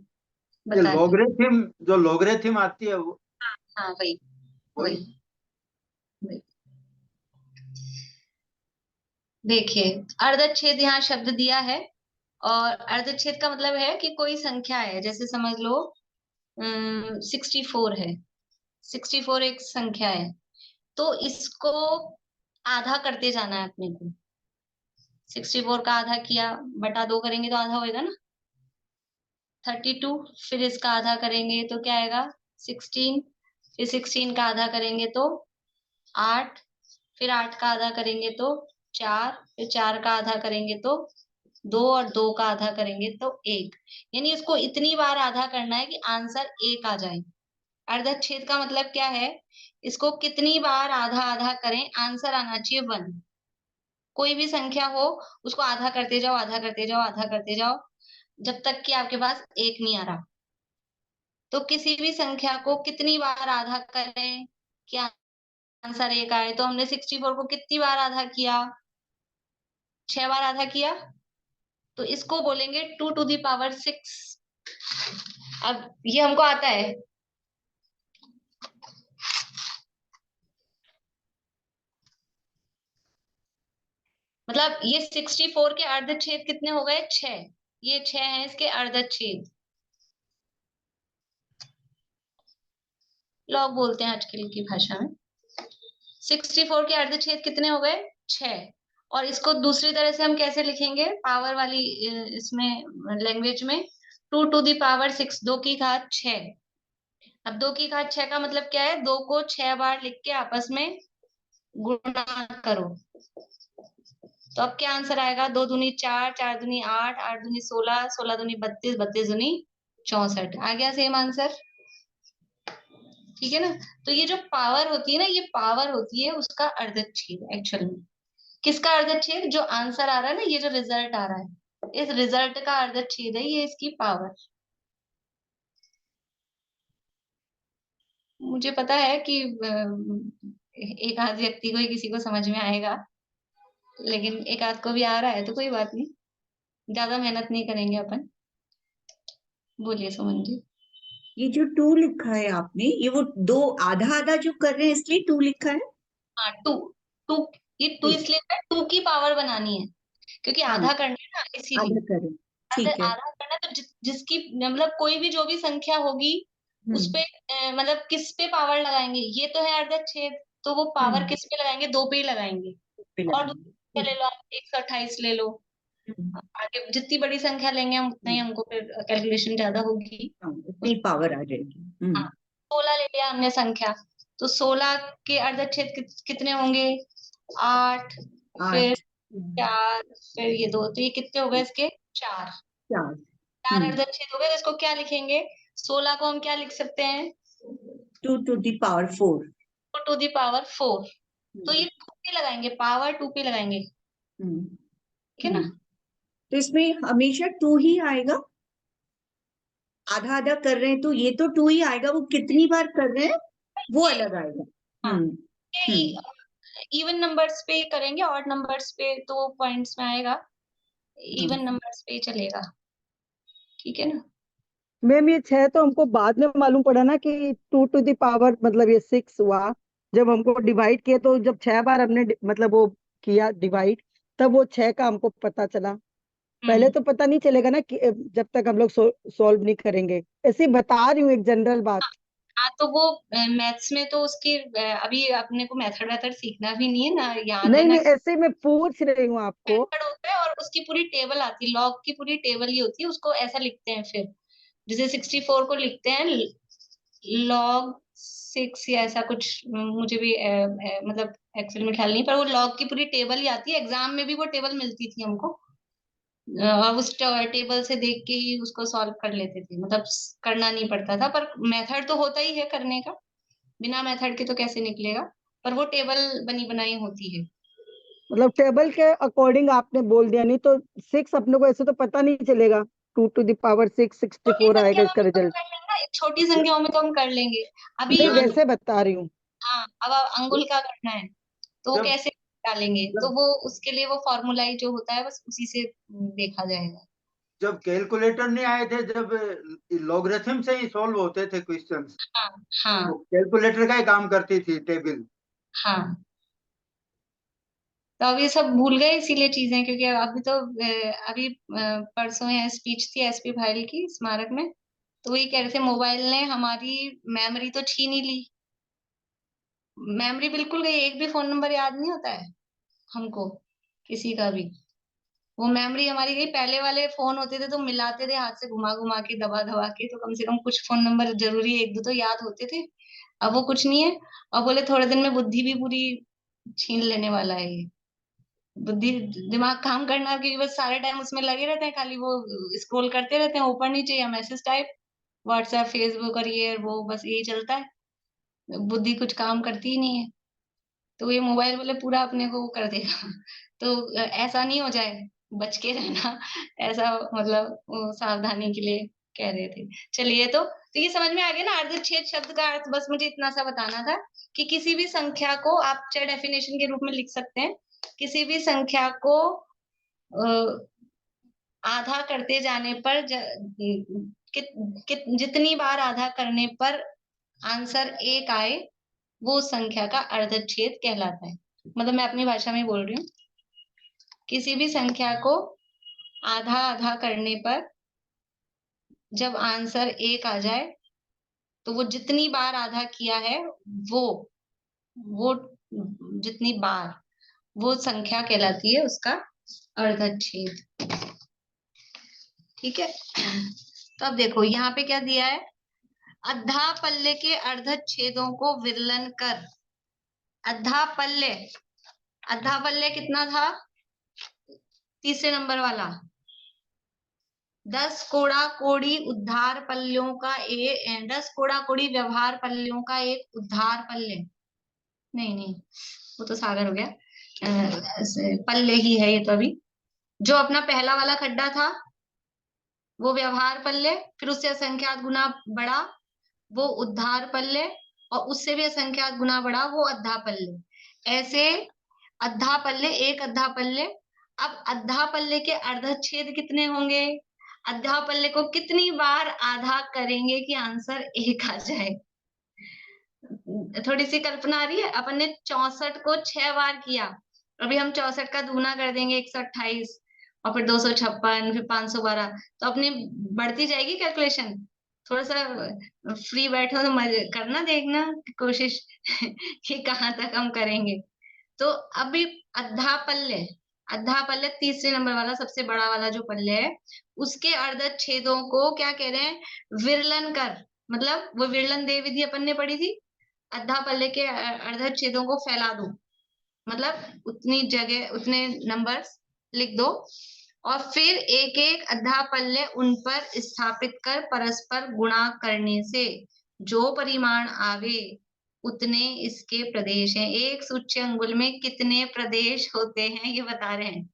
बता रही हूँ। लॉगरिथम, जो लॉगरिथम आती है वो? हाँ वही वही। वही वही। देखिए अर्धच्छेद यहाँ शब्द दिया है, और अर्धच्छेद का मतलब है कि कोई संख्या है, जैसे समझ लो 64 है। 64 एक संख्या है, तो इसको आधा करते जाना है अपने को। 64 का आधा किया, बटा 2 करेंगे तो आधा होएगा ना, 32। फिर इसका आधा करेंगे तो क्या आएगा? 16। फिर 16 का आधा करेंगे तो 8। फिर 8 का आधा करेंगे तो 4। फिर 4 का आधा करेंगे तो 2, और 2 का आधा करेंगे तो 1। यानी इसको इतनी बार आधा करना है कि आंसर 1 आ जाए। अर्धच्छेद का मतलब क्या है? इसको कितनी बार आधा आधा करें, आंसर आना चाहिए 1। कोई भी संख्या हो उसको आधा करते जाओ, आधा करते जाओ, आधा करते जाओ, जब तक कि आपके पास 1 नहीं आ रहा। तो किसी भी संख्या को कितनी बार आधा करें कि आंसर 1 आए? तो हमने 64 को कितनी बार आधा किया? 6 बार आधा किया, तो इसको बोलेंगे 2 टू द पावर 6। अब ये हमको आता है, मतलब ये 64 के अर्धच्छेद कितने हो गए? 6। ये 6 है इसके अर्धच्छेद, लॉग बोलते हैं आजकल की भाषा में। 64 के अर्धच्छेद कितने हो गए? 6। और इसको दूसरी तरह से हम कैसे लिखेंगे पावर वाली इसमें लैंग्वेज में? 2 टू द पावर 6, 2 की घात 6। अब 2 की घात 6 का मतलब क्या है? 2 को 6 बार लिख के आपस में गुणा करो, तो अब क्या आंसर आएगा? 2 दूनी 4, 4 दूनी 8, 8 दूनी 16, 16 दूनी 32, 32 दूनी 64। आ गया सेम आंसर, ठीक है ना। तो ये जो पावर होती है ना, ये पावर होती है उसका अर्धच्छेद एक्चुअल में। किसका अर्धच्छेद? जो आंसर आ रहा है ना, ये जो रिजल्ट आ रहा है, इस रिजल्ट का अर्धच्छेद है ये, इसकी पावर। मुझे पता है कि एक आध व्यक्ति को ही किसी को समझ में आएगा, लेकिन एक आध को भी आ रहा है तो कोई बात नहीं, ज्यादा मेहनत नहीं करेंगे अपन। बोलिए सुमन जी। ये जो 2 लिखा है आपने, ये वो 2 आधा आधा जो कर रहे हैं इसलिए 2 लिखा है? हाँ 2। 2 ये 2 इसलिए 2 की पावर बनानी है, क्योंकि हाँ, आधा करना है ना, इसीलिए। आधा करें, आधा ठीक है। आधा करना है, तो जिसकी मतलब कोई भी जो भी संख्या होगी उस पे मतलब किस पे पावर लगाएंगे? ये तो है अर्धच्छेद, तो वो पावर किस पे लगाएंगे? 2 पे ही लगाएंगे। और दूसरा ले लो आप, 128 ले लो। आगे जितनी बड़ी संख्या लेंगे हम उतना ही हमको फिर कैलकुलेशन ज्यादा होगी। उतनी पावर आ जाएगी। हाँ 16 ले लिया हमने संख्या, तो 16 के अर्धच्छेद कितने होंगे? 8, फिर 4, फिर ये 2, तो ये कितने हो गए इसके? 4। 4 अर्धच्छेद हो गए, तो इसको क्या लिखेंगे? 16 को हम क्या लिख सकते हैं? 2 to the power 4। 2 to the power 4। तो ये 2 पे लगाएंगे, पावर 2 पे लगाएंगे, ठीक है ना। तो इसमें हमेशा 2 ही आएगा। आधा आधा कर रहे हैं तो ये तो 2 ही आएगा, वो कितनी बार कर रहे हैं वो अलग आएगा। हाँ इवन नंबर्स पे करेंगे, ऑड नंबर्स पे तो पॉइंट्स में आएगा, इवन नंबर्स पे चलेगा, ठीक है ना। मैम ये 6 तो हमको बाद में मालूम पड़ा ना कि 2 टू द पावर मतलब ये 6 हुआ, जब हमको डिवाइड किया तो जब 6 बार हमने मतलब वो किया डिवाइड, तब वो 6 का हमको पता चला। पहले तो पता नहीं चलेगा ना कि जब तक हम लोग सॉल्व नहीं करेंगे। ऐसे ही बता रही हूँ एक जनरल बात। हाँ, तो वो मैथ्स में तो उसकी अभी अपने को मेथड वेथड सीखना भी नहीं है ना, याद है नहीं ना। नहीं, ऐसे मैं पूछ रही हूँ आपको। मेथड होता है और उसकी पूरी टेबल आती है, लॉग की पूरी टेबल ही होती है, उसको ऐसा लिखते हैं फिर। जैसे 64 को लिखते हैं लॉग 6 या ऐसा कुछ, मुझे भी मतलब एक्सेल में ख्याल नहीं, पर वो लॉग की पूरी टेबल ही आती है। एग्जाम में भी वो टेबल मिलती थी हमको, और उस टेबल से देख के ही उसको सॉल्व कर लेते थे, मतलब करना नहीं पड़ता था। पर मेथड तो होता ही है करने का, बिना मेथड के तो कैसे निकलेगा, पर वो टेबल बनी बनाई होती है। मतलब टेबल के अकॉर्डिंग आपने बोल दिया, नहीं तो 6 अपने को ऐसे तो पता नहीं चलेगा। 2 to the power 6 छोटी 64 आएगा संख्याओं इसका में तो हम रिजल्ट। कर लेंगे ना, छोटी संख्याओं में तो हम कर लेंगे। अभी नहीं, यहाँ वैसे बता रही हूँ। हाँ, अब अंगुल का करना है तो वो जब कैसे डालेंगे, तो जब वो उसके लिए वो फॉर्मूला ही जो होता है बस उसी से देखा जाएगा। जब कैलकुलेटर नहीं आए थे, जब लॉगरिथम से ही सॉल्व होते थे क्वेश्चंस, हाँ हाँ तो कैलकुलेटर का ही काम करती थी टेबल। हाँ। तो अब ये सब भूल गए इसीलिए चीजें, क्योंकि अभी तो अभी परसों या स्पीच थी एसपी भाईल की स्मारक में, तो वही कह रहे थे मोबाइल ने हमारी मेमोरी तो छीन ही ली। मेमोरी बिल्कुल गई, एक भी फोन नंबर याद नहीं होता है हमको, किसी का भी। वो मेमोरी हमारी गई। पहले वाले फोन होते थे तो मिलाते थे हाथ से, घुमा घुमा के, दबा दबा के, तो कम से कम कुछ फोन नंबर जरूरी एक दो तो याद होते थे। अब वो कुछ नहीं है। और बोले थोड़े दिन में बुद्धि भी पूरी छीन लेने वाला है ये। बुद्धि, दिमाग काम करना, क्योंकि बस सारे टाइम उसमें लगे रहते हैं, खाली वो स्क्रॉल करते रहते हैं ऊपर नीचे या मैसेज टाइप, व्हाट्सएप फेसबुक और ये वो, बस यही चलता है। बुद्धि कुछ काम करती ही नहीं है। तो ये मोबाइल बोले पूरा अपने को वो कर देगा। तो ऐसा नहीं हो जाए, बच के रहना। ऐसा मतलब वो सावधानी के लिए कह रहे थे। चलिए, तो ये समझ में आ गया ना अर्धच्छेद शब्द का अर्थ। बस मुझे इतना सा बताना था कि किसी भी संख्या को आप चाहे डेफिनेशन के रूप में लिख सकते हैं, किसी भी संख्या को आधा करते जाने पर जितनी बार आधा करने पर आंसर 1 आए, वो संख्या का अर्धच्छेद कहलाता है। मतलब मैं अपनी भाषा में बोल रही हूँ, किसी भी संख्या को आधा आधा करने पर जब आंसर 1 आ जाए, तो वो जितनी बार आधा किया है, वो वो जितनी बार वो संख्या कहलाती है उसका अर्धच्छेद। ठीक है। तो अब देखो यहाँ पे क्या दिया है, अद्धा पल्ले के अर्धच्छेदों को विरलन कर। अद्धा पल्ले, अद्धा पल्ले कितना था, तीसरे नंबर वाला, 10 कोड़ा कोड़ी उद्धार पल्लों का 10 कोड़ा कोड़ी व्यवहार पल्लों का एक उद्धार पल्ले, नहीं नहीं वो तो सागर हो गया, पल्ले ही है ये तो। अभी जो अपना पहला वाला खड्डा था वो व्यवहार पल्ले, फिर उससे असंख्यात गुना बड़ा वो उद्धार पल्ले, और उससे भी असंख्यात गुना बड़ा वो अद्धा पल्ले। ऐसे अद्धा पल्ले, एक अद्धा पल्ले। अब अद्धा पल्ले के अर्धच्छेद कितने होंगे, अद्धा पल्ले को कितनी बार आधा करेंगे कि आंसर 1 आ जाए। थोड़ी सी कल्पना आ रही है। अपन ने 64 को 6 बार किया, अभी हम 64 का दूना कर देंगे 128, और फिर 256, फिर 512, तो अपनी बढ़ती जाएगी कैलकुलेशन। थोड़ा सा फ्री बैठो तो मजे करना, देखना कोशिश कि कहाँ तक हम करेंगे। तो अभी अद्धा पल्ले, अद्धा पल्ले तीसरे नंबर वाला सबसे बड़ा वाला जो पल्ले है, उसके अर्धच्छेदों को क्या कह रहे हैं, विरलन कर। मतलब वो विरलन दे विधि अपन ने पढ़ी थी, अद्धा पल्ले के अर्धच्छेदों को फैला दो, मतलब उतनी जगह उतने नंबर्स लिख दो, और फिर एक एक अद्धा पल्ले उन पर स्थापित कर परस्पर गुणा करने से जो परिमाण आवे उतने इसके प्रदेश हैं। एक सूच्य अंगुल में कितने प्रदेश होते हैं ये बता रहे हैं।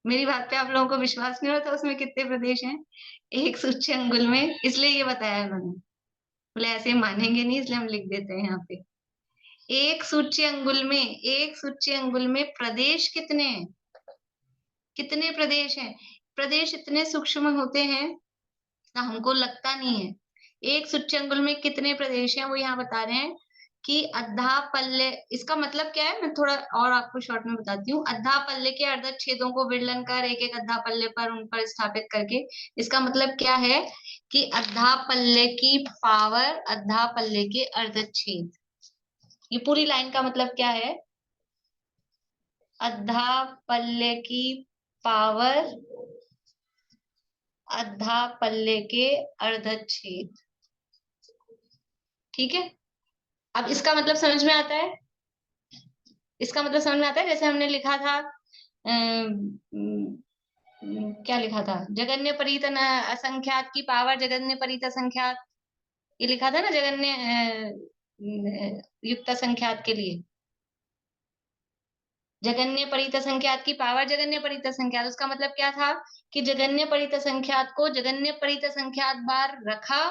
मेरी बात पे आप लोगों को विश्वास नहीं होता, उसमें कितने प्रदेश हैं एक सूच्य अंगुल में, इसलिए ये बताया उन्होंने। बोले ऐसे मानेंगे नहीं, इसलिए हम लिख देते हैं यहाँ पे। एक सूच्य अंगुल में, एक सूच्य अंगुल में प्रदेश कितने हैं, कितने प्रदेश हैं। प्रदेश इतने सूक्ष्म होते हैं ना, हमको लगता नहीं है। एक सूच्य अंगुल में कितने प्रदेश हैं वो यहाँ बता रहे हैं कि अद्धा पल्ले, इसका मतलब क्या है, मैं थोड़ा और आपको शॉर्ट में बताती हूँ। अद्धा पल्ले के अर्धक छेदों को विललन कर एक एक अद्धा पल्ले पर उन पर स्थापित करके, इसका मतलब क्या है कि अद्धा पल्ले की पावर अद्धा पल्ले के अर्धक छेद। ये पूरी लाइन का मतलब क्या है? अद्धा पल्ले की पावर अद्धा पल्ले के अर्धक छेद। ठीक है, अब इसका मतलब समझ में आता है? इसका मतलब समझ में आता है? जैसे हमने लिखा था क्या लिखा था, जगन्य परित असंख्यात की पावर जगन्य परित असंख्यात, ये लिखा था ना जगन्य युक्त संख्यात के लिए। जगन्य परित संख्यात की पावर जगन्य परित संख्यात, उसका मतलब क्या था कि जगन्य परित संख्यात को जगन्य परित संख्यात बार रखा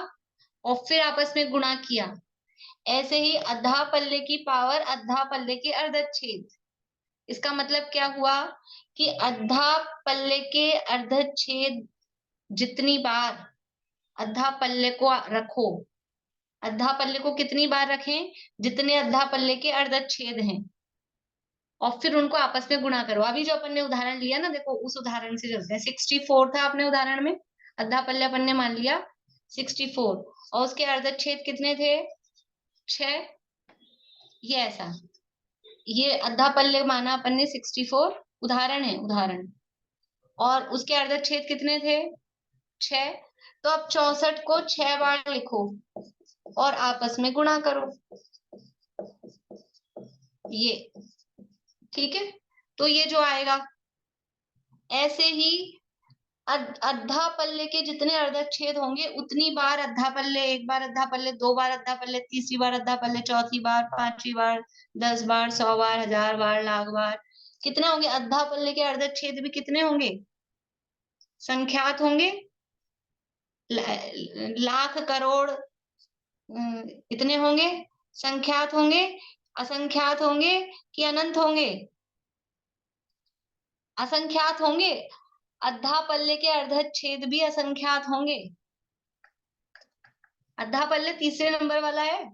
और फिर आपस में गुणा किया। ऐसे ही अद्धा पल्ले की पावर अद्धा पल्ले के अर्धक छेद, इसका मतलब क्या हुआ कि अद्धा पल्ले के अर्धक छेद जितनी बार अद्धा पल्ले को रखो, अद्धा पल्ले को कितनी बार रखें, जितने अद्धा पल्ले के अर्धक छेद हैं, और फिर उनको आपस में गुणा करो। अभी जो अपन ने उदाहरण लिया ना, देखो उस उदाहरण से चलते हैं। 64 था अपने उदाहरण में, अद्धा पल्ले अपन ने मान लिया 64, और उसके अर्धक छेद कितने थे? 6। ये ऐसा, ये अद्धा पल्ले माना अपन ने 64, उदाहरण है उदाहरण, और उसके अर्धक छेद कितने थे? 6। तो अब 64 को 6 बार लिखो और आपस में गुणा करो, ये ठीक है। तो ये जो आएगा, ऐसे ही अद्धा पल्ले के जितने अर्धक छेद होंगे उतनी बार अद्धा पल्ले, एक बार अद्धा पल्ले, 2 बार अद्धा पल्ले, तीसरी बार अद्धा पल्ले, चौथी बार, 5वीं बार, 10 बार, 100 बार, 1000 बार, लाख बार, कितने होंगे? अद्धा पल्ले के अर्धक छेद भी कितने होंगे? संख्यात होंगे, लाख करोड़ इतने होंगे, संख्यात होंगे, असंख्यात होंगे कि अनंत होंगे? असंख्यात होंगे। अद्धा पल्ले के अर्धक छेद भी असंख्यात होंगे। अद्धा पल्ले तीसरे नंबर वाला है।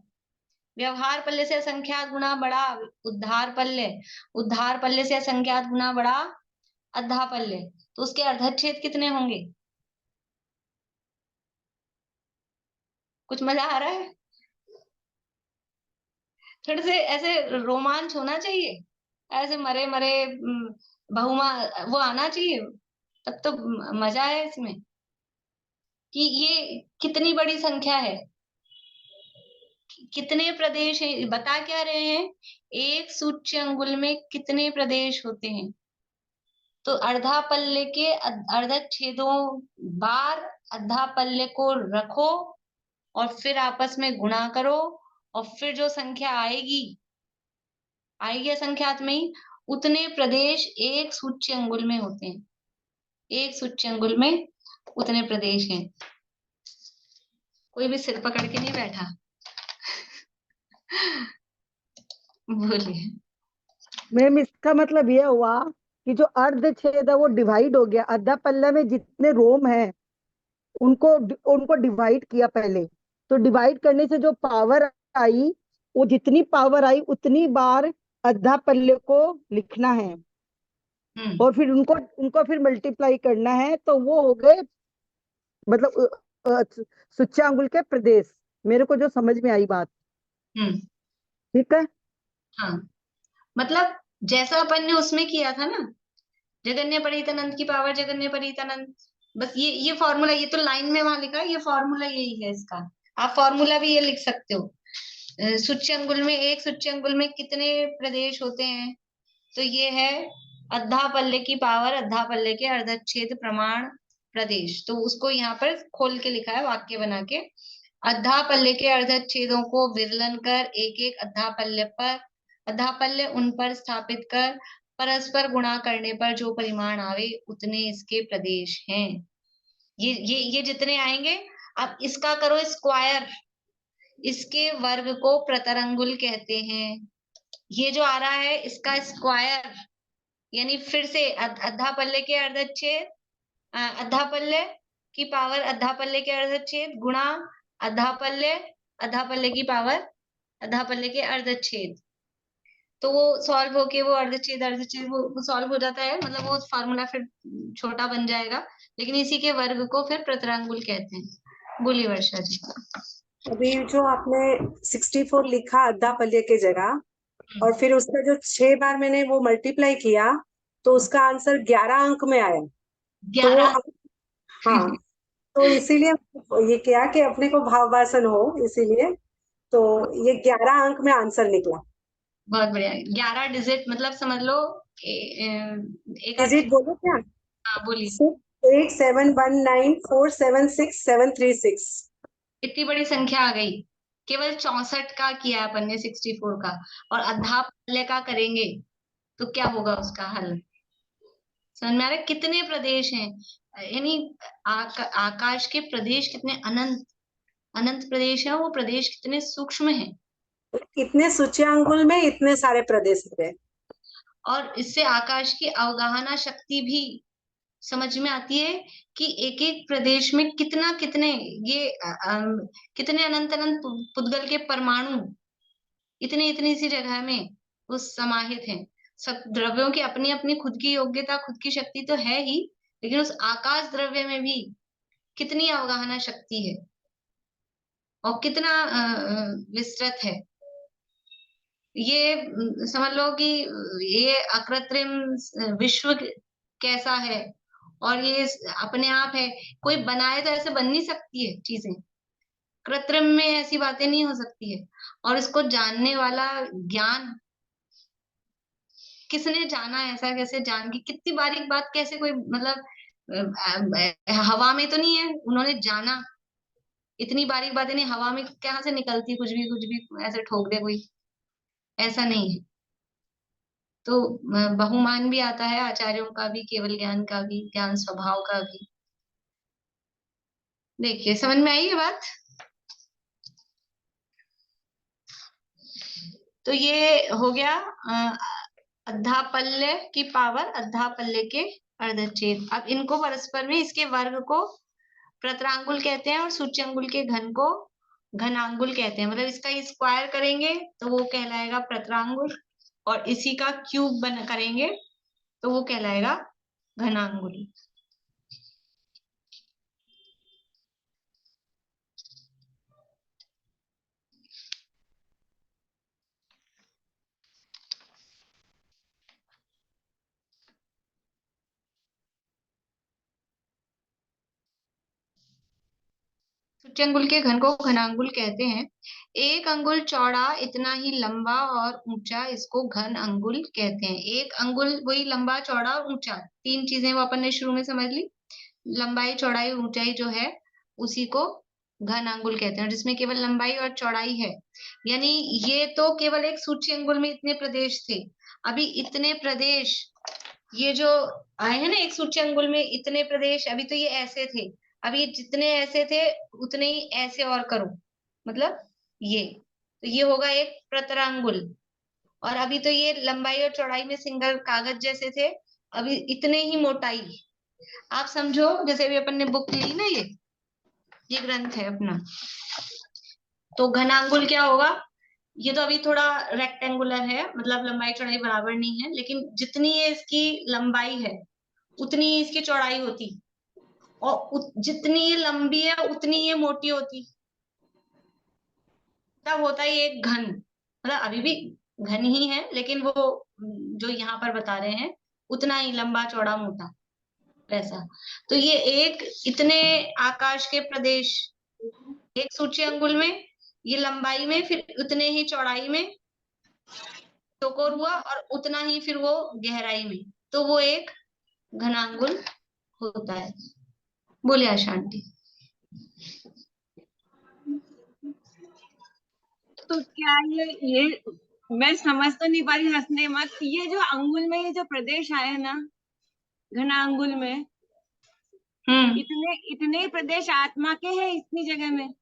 व्यवहार पल्ले से असंख्यात गुना बड़ा उद्धार पल्ले, उद्धार पल्ले से असंख्यात गुना बड़ा अद्धा पल्ले, तो उसके अर्धक छेद कितने होंगे? कुछ मजा आ रहा है? थोड़े से ऐसे रोमांच होना चाहिए, ऐसे मरे मरे बहुमा वो आना चाहिए, तब तो मजा है इसमें कि ये कितनी बड़ी संख्या है, कितने प्रदेश है, बता क्या रहे हैं, एक सूच्य अंगुल में कितने प्रदेश होते हैं। तो अर्धा पल्ले के अर्धक छेदों बार अद्धा पल्ले को रखो और फिर आपस में गुणा करो, और फिर जो संख्या आएगी असंख्यात में ही, उतने प्रदेश एक सूच्य अंगुल में होते हैं। एक सूच्य अंगुल में उतने प्रदेश हैं। कोई भी सिर पकड़ के नहीं बैठा। बोलिए मैम, इसका मतलब यह हुआ कि जो अर्ध छेद है वो डिवाइड हो गया, अद्धा पल्ले में जितने रोम है उनको उनको डिवाइड किया पहले, तो डिवाइड करने से जो पावर आई, वो जितनी पावर आई उतनी बार अद्धा पल्ले को लिखना है, और फिर उनको उनको फिर मल्टीप्लाई करना है, तो वो हो गए मतलब सुच्चा अंगुल के प्रदेश। मेरे को जो समझ में आई बात, ठीक है। हाँ, मतलब जैसा अपन ने उसमें किया था ना, जगन्य परित अनंत की पावर जगन्य परित अनंत, बस ये फॉर्मूला, ये तो लाइन में वहां लिखा है, ये फॉर्मूला यही है इसका। आप फॉर्मूला भी ये लिख सकते हो। सूच्य अंगुल में, एक सूच्य अंगुल में कितने प्रदेश होते हैं, तो ये है अद्धा पल्ले की पावर अद्धा पल्ले के अर्धक छेद प्रमाण प्रदेश। तो उसको यहाँ पर खोल के लिखा है वाक्य बना के, अद्धा पल्ले के अर्धक छेदों को विरलन कर एक एक अद्धा पल्ले उन पर स्थापित कर परस्पर गुणा करने पर जो परिमाण आवे उतने इसके प्रदेश हैं। ये जितने आएंगे, अब इसका करो स्क्वायर, इसके वर्ग को प्रतरंगुल कहते हैं। ये जो आ रहा है इसका स्क्वायर, यानी फिर से अद्धा पल्ले के अर्धक छेद, अद्धा पल्ले की पावर अद्धा पल्ले के अर्धक छेद गुणा अद्धा पल्ले की पावर आधा पल्ले के अर्धच्छेद, तो वो सॉल्व होके वो अर्धच्छेद वो सॉल्व हो जाता है, मतलब वो फार्मूला फिर छोटा बन जाएगा, लेकिन इसी के वर्ग को फिर प्रतरांगुल कहते हैं। बोलिए वर्षा जी। अभी जो आपने 64 लिखा आधा पल्ले के जगह, और फिर उसका जो 6 बार मैंने वो मल्टीप्लाई किया, तो उसका आंसर 11 अंक में आया। तो वो 11। हाँ, तो इसीलिए ये किया कि अपने को भाववासन हो, इसीलिए तो ये 11 अंक में आंसर निकला। बहुत बढ़िया। 11 डिजिट, मतलब समझ लो एक डिजिट बोलो क्या? हाँ बोलिए। 68719476736। इतनी बड़ी संख्या आ गई। केवल 64 का किया अपन ने, 64 का, और आधा पल्ले का करेंगे तो क्या होगा उसका हल? समझ में आ रहा है? कितने प्रदेश हैं, यानी आकाश के प्रदेश कितने अनंत अनंत प्रदेश है, वो प्रदेश कितने सूक्ष्म हैं। इतने सूच्यांगुल में इतने सारे प्रदेश थे। और इससे आकाश की अवगाहना शक्ति भी समझ में आती है कि एक एक प्रदेश में कितना कितने ये कितने अनंत अनंत पुद्गल के परमाणु इतनी इतनी सी जगह में वो समाहित हैं। सब द्रव्यों की अपनी अपनी खुद की योग्यता, खुद की शक्ति तो है ही, लेकिन उस आकाश द्रव्य में भी कितनी अवगाहना शक्ति है और कितना विस्तृत है। ये समझ लो कि ये अकृत्रिम विश्व कैसा है, और ये अपने आप है। कोई बनाए तो ऐसे बन नहीं सकती है चीजें, कृत्रिम में ऐसी बातें नहीं हो सकती है। और इसको जानने वाला ज्ञान किसने जाना, ऐसा कैसे जान की, कितनी बारीक बात कैसे कोई, मतलब हवा में तो नहीं है, उन्होंने जाना। इतनी बारीक बातें नहीं, हवा में कहाँ से निकलती, कुछ भी ऐसे ठोक दे कोई, ऐसा नहीं है। तो बहुमान भी आता है आचार्यों का भी, केवल ज्ञान का भी, ज्ञान स्वभाव का भी। देखिए समझ में आई ये बात? तो ये हो गया आधा पल्ले की पावर आधा पल्ले के अर्धच्छेद। अब इनको परस्पर में, इसके वर्ग को प्रतरांगुल कहते हैं और सूच्यंगुल के घन को घनांगुल कहते हैं। मतलब इसका स्क्वायर करेंगे तो वो कहलाएगा प्रतरांगुल, और इसी का क्यूब करेंगे तो वो कहलाएगा घनांगुल। सूच्यंगुल के घन को घनांगुल कहते हैं। एक अंगुल चौड़ा, इतना ही लंबा और ऊंचा, इसको घन अंगुल कहते हैं। एक अंगुल वही लंबा चौड़ा और ऊंचा, तीन चीजें वो अपन ने शुरू में समझ ली। लंबाई चौड़ाई ऊंचाई जो है उसी को घन अंगुल कहते हैं, जिसमें केवल लंबाई और चौड़ाई है। यानी ये तो केवल एक सूची अंगुल में इतने प्रदेश थे। अभी इतने प्रदेश ये जो आए हैं ना एक सूची अंगुल में इतने प्रदेश, अभी तो ये ऐसे थे, अभी जितने ऐसे थे उतने ही ऐसे और करो, मतलब ये तो ये होगा एक प्रतरांगुल। और अभी तो ये लंबाई और चौड़ाई में सिंगल कागज जैसे थे, अभी इतने ही मोटाई। आप समझो जैसे अभी अपन ने बुक ली ना, ये ग्रंथ है अपना, तो घनांगुल क्या होगा? ये तो अभी थोड़ा रेक्टेंगुलर है, मतलब लंबाई चौड़ाई बराबर नहीं है, लेकिन जितनी ये इसकी लंबाई है उतनी ही इसकी चौड़ाई होती, और जितनी ये लंबी है उतनी ये मोटी होती, तब होता है ये एक घन। मतलब अभी भी घन ही है, लेकिन वो जो यहाँ पर बता रहे हैं उतना ही लंबा चौड़ा मोटा वैसा। तो ये एक इतने आकाश के प्रदेश एक सूची अंगुल में, ये लंबाई में, फिर उतने ही चौड़ाई में चौकोर हुआ, और उतना ही फिर वो गहराई में, तो वो एक घनांगुल होता है। बोले आशांति। तो क्या ये मैं समझ तो नहीं पा रही, हंसने मत। ये जो अंगुल में ये जो प्रदेश आए ना घना अंगुल में, इतने इतने प्रदेश आत्मा के हैं इतनी जगह में?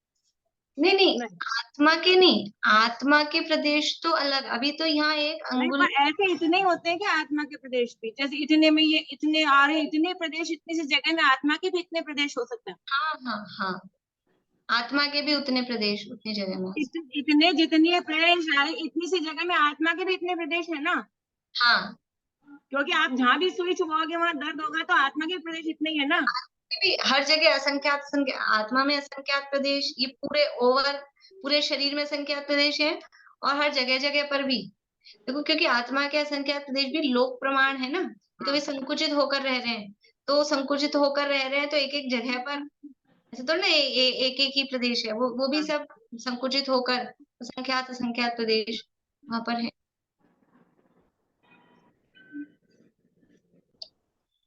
नहीं, आत्मा के नहीं, आत्मा के प्रदेश तो अलग। अभी तो यहाँ एक अंगुल ऐसे इतने ही होते हैं कि आत्मा के प्रदेश भी, जैसे इतने में ये इतने आ रहे, इतने प्रदेश इतनी सी जगह में आत्मा के भी इतने प्रदेश हो सकते हैं। हाँ हाँ हाँ, आत्मा के भी उतने प्रदेश उतनी जगह में। इतने जितने प्रदेश आए इतनी सी जगह में आत्मा के भी इतने प्रदेश है ना। हाँ, क्योंकि आप जहाँ भी सुई छुपाओगे वहां दर्द होगा, तो आत्मा के प्रदेश इतने ही है ना। भी हर जगह असंख्यात आत्मा में असंख्यात प्रदेश, ये पूरे पूरे शरीर में असंख्यात प्रदेश है, और हर जगह जगह पर भी देखो, क्योंकि आत्मा के असंख्यात प्रदेश भी लोक प्रमाण है ना, तो वे संकुचित होकर रह रहे हैं, तो संकुचित होकर रह रहे हैं, तो एक एक जगह पर ऐसे तो ना एक एक ही प्रदेश है, वो भी सब संकुचित होकर असंख्यात असंख्यात प्रदेश वहां पर है।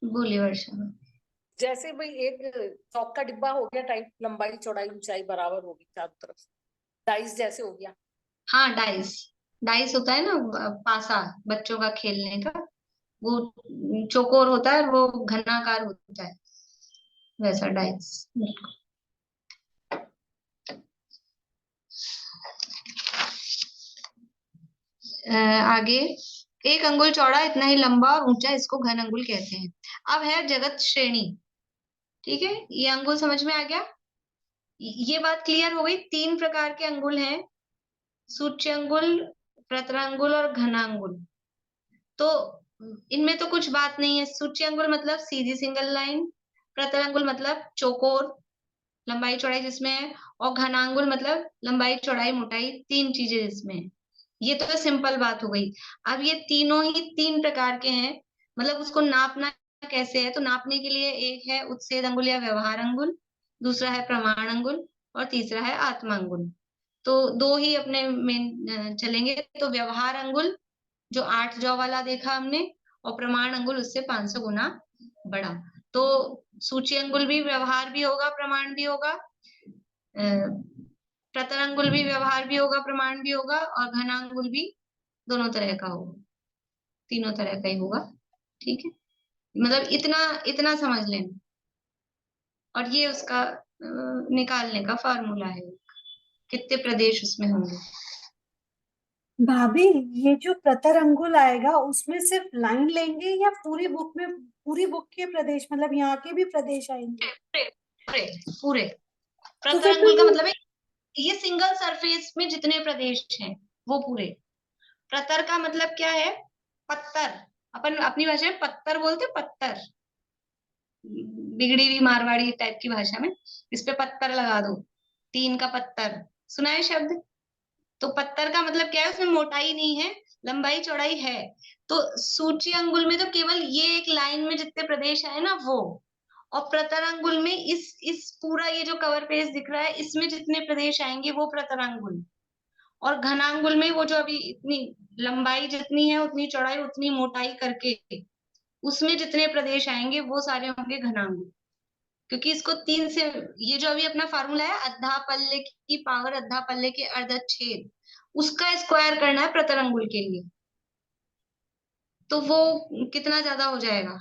बोलिए वर्षा। जैसे भाई एक चौक का डिब्बा हो गया टाइप, लंबाई चौड़ाई ऊंचाई बराबर होगी चारों तरफ से, डाइस जैसे हो गया। हाँ, डाइस डाइस होता है ना, पासा बच्चों का खेलने का, वो चौकोर होता है, वो घनाकार होता है, वैसा डाइस। आगे, एक अंगुल चौड़ा इतना ही लंबा और ऊंचा, इसको घन अंगुल कहते हैं। अब है जगत श्रेणी, ठीक है, ये अंगुल समझ में आ गया, ये बात क्लियर हो गई। 3 प्रकार के अंगुल हैं, सूच्य अंगुल, प्रतरंगुल और घनांगुल। तो इनमें तो कुछ बात नहीं है। सूच्य अंगुल मतलब सीधी सिंगल लाइन, प्रतरंगुल मतलब चौकोर लंबाई चौड़ाई जिसमें है, और घनांगुल मतलब लंबाई चौड़ाई मोटाई 3 चीजें जिसमें है। ये तो सिंपल बात हो गई। अब ये तीनों ही 3 प्रकार के हैं, मतलब उसको नापना कैसे है, तो नापने के लिए एक है उच्छेद अंगुल या व्यवहार अंगुल, दूसरा है प्रमाण अंगुल, और तीसरा है आत्मा अंगुल। तो 2 ही अपने मेन चलेंगे। तो व्यवहार अंगुल जो 8 जौ वाला देखा हमने, और प्रमाण अंगुल उससे 500 गुना बड़ा। तो सूची अंगुल भी व्यवहार भी होगा, प्रमाण भी होगा, प्रतरंगुल भी व्यवहार भी होगा, प्रमाण भी होगा, और घनांगुल भी दोनों तरह का होगा, तीनों तरह का ही होगा, ठीक है। मतलब इतना इतना समझ लेना, और ये उसका निकालने का फार्मूला है, कितने प्रदेश उसमें होंगे। भाभी, ये जो प्रतर अंगुल आएगा उसमें सिर्फ लाइन लेंगे या पूरी बुक में, पूरी बुक के प्रदेश, मतलब यहाँ के भी प्रदेश आएंगे? पूरे पूरे पूरे तो फिर प्रतरंगुल का तो मतलब है ये सिंगल सरफेस में जितने प्रदेश हैं वो पूरे। प्रतर का मतलब क्या है, पत्थर, अपन अपनी भाषा में पत्थर बोलते, पत्थर, बिगड़ी हुई मारवाड़ी टाइप की भाषा में इस पे पत्थर लगा दो, 3 का पत्थर, सुना है शब्द। तो पत्थर का मतलब क्या है, उसमें मोटाई नहीं है, लंबाई चौड़ाई है। तो सूची अंगुल में तो केवल ये एक लाइन में जितने प्रदेश है ना वो, और प्रतरंगुल में इस पूरा ये जो कवर पेज दिख रहा है इसमें जितने प्रदेश आएंगे वो प्रतरंगुल, और घनांगुल में वो जो अभी इतनी लंबाई जितनी है उतनी चौड़ाई उतनी मोटाई करके उसमें जितने प्रदेश आएंगे वो सारे होंगे घनांगुल। क्योंकि इसको 3 से, ये जो अभी अपना फार्मूला है अद्धा पल्ले की पावर अद्धा पल्ले के अर्धच्छेद, उसका स्क्वायर करना है प्रतरंगुल के लिए, तो वो कितना ज्यादा हो जाएगा,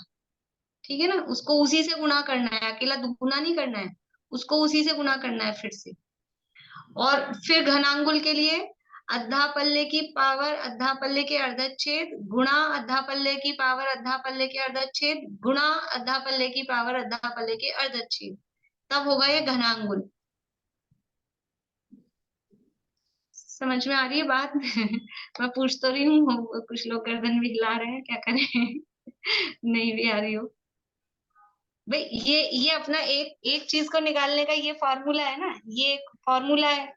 ठीक है ना। उसको उसी से गुणा करना है, अकेला गुना नहीं करना है, उसको उसी से गुणा करना है फिर से। और फिर घनांगुल के लिए अद्धा पल्ले की पावर अद्धा पल्ले के अर्धच्छेद गुणा अद्धा पल्ले की पावर अद्धा पल्ले के अर्धच्छेद गुणा अद्धा पल्ले की पावर अद्धा पल्ले के अर्धच्छेद, तब होगा ये घनांगुल। समझ में आ रही है बात? मैं पूछ तो रही हूँ, कुछ लोग गर्दन भी हिला रहे हैं, क्या करें। नहीं भी आ रही हो भाई, ये अपना एक एक चीज को निकालने का ये फॉर्मूला है ना, ये एक फॉर्मूला है,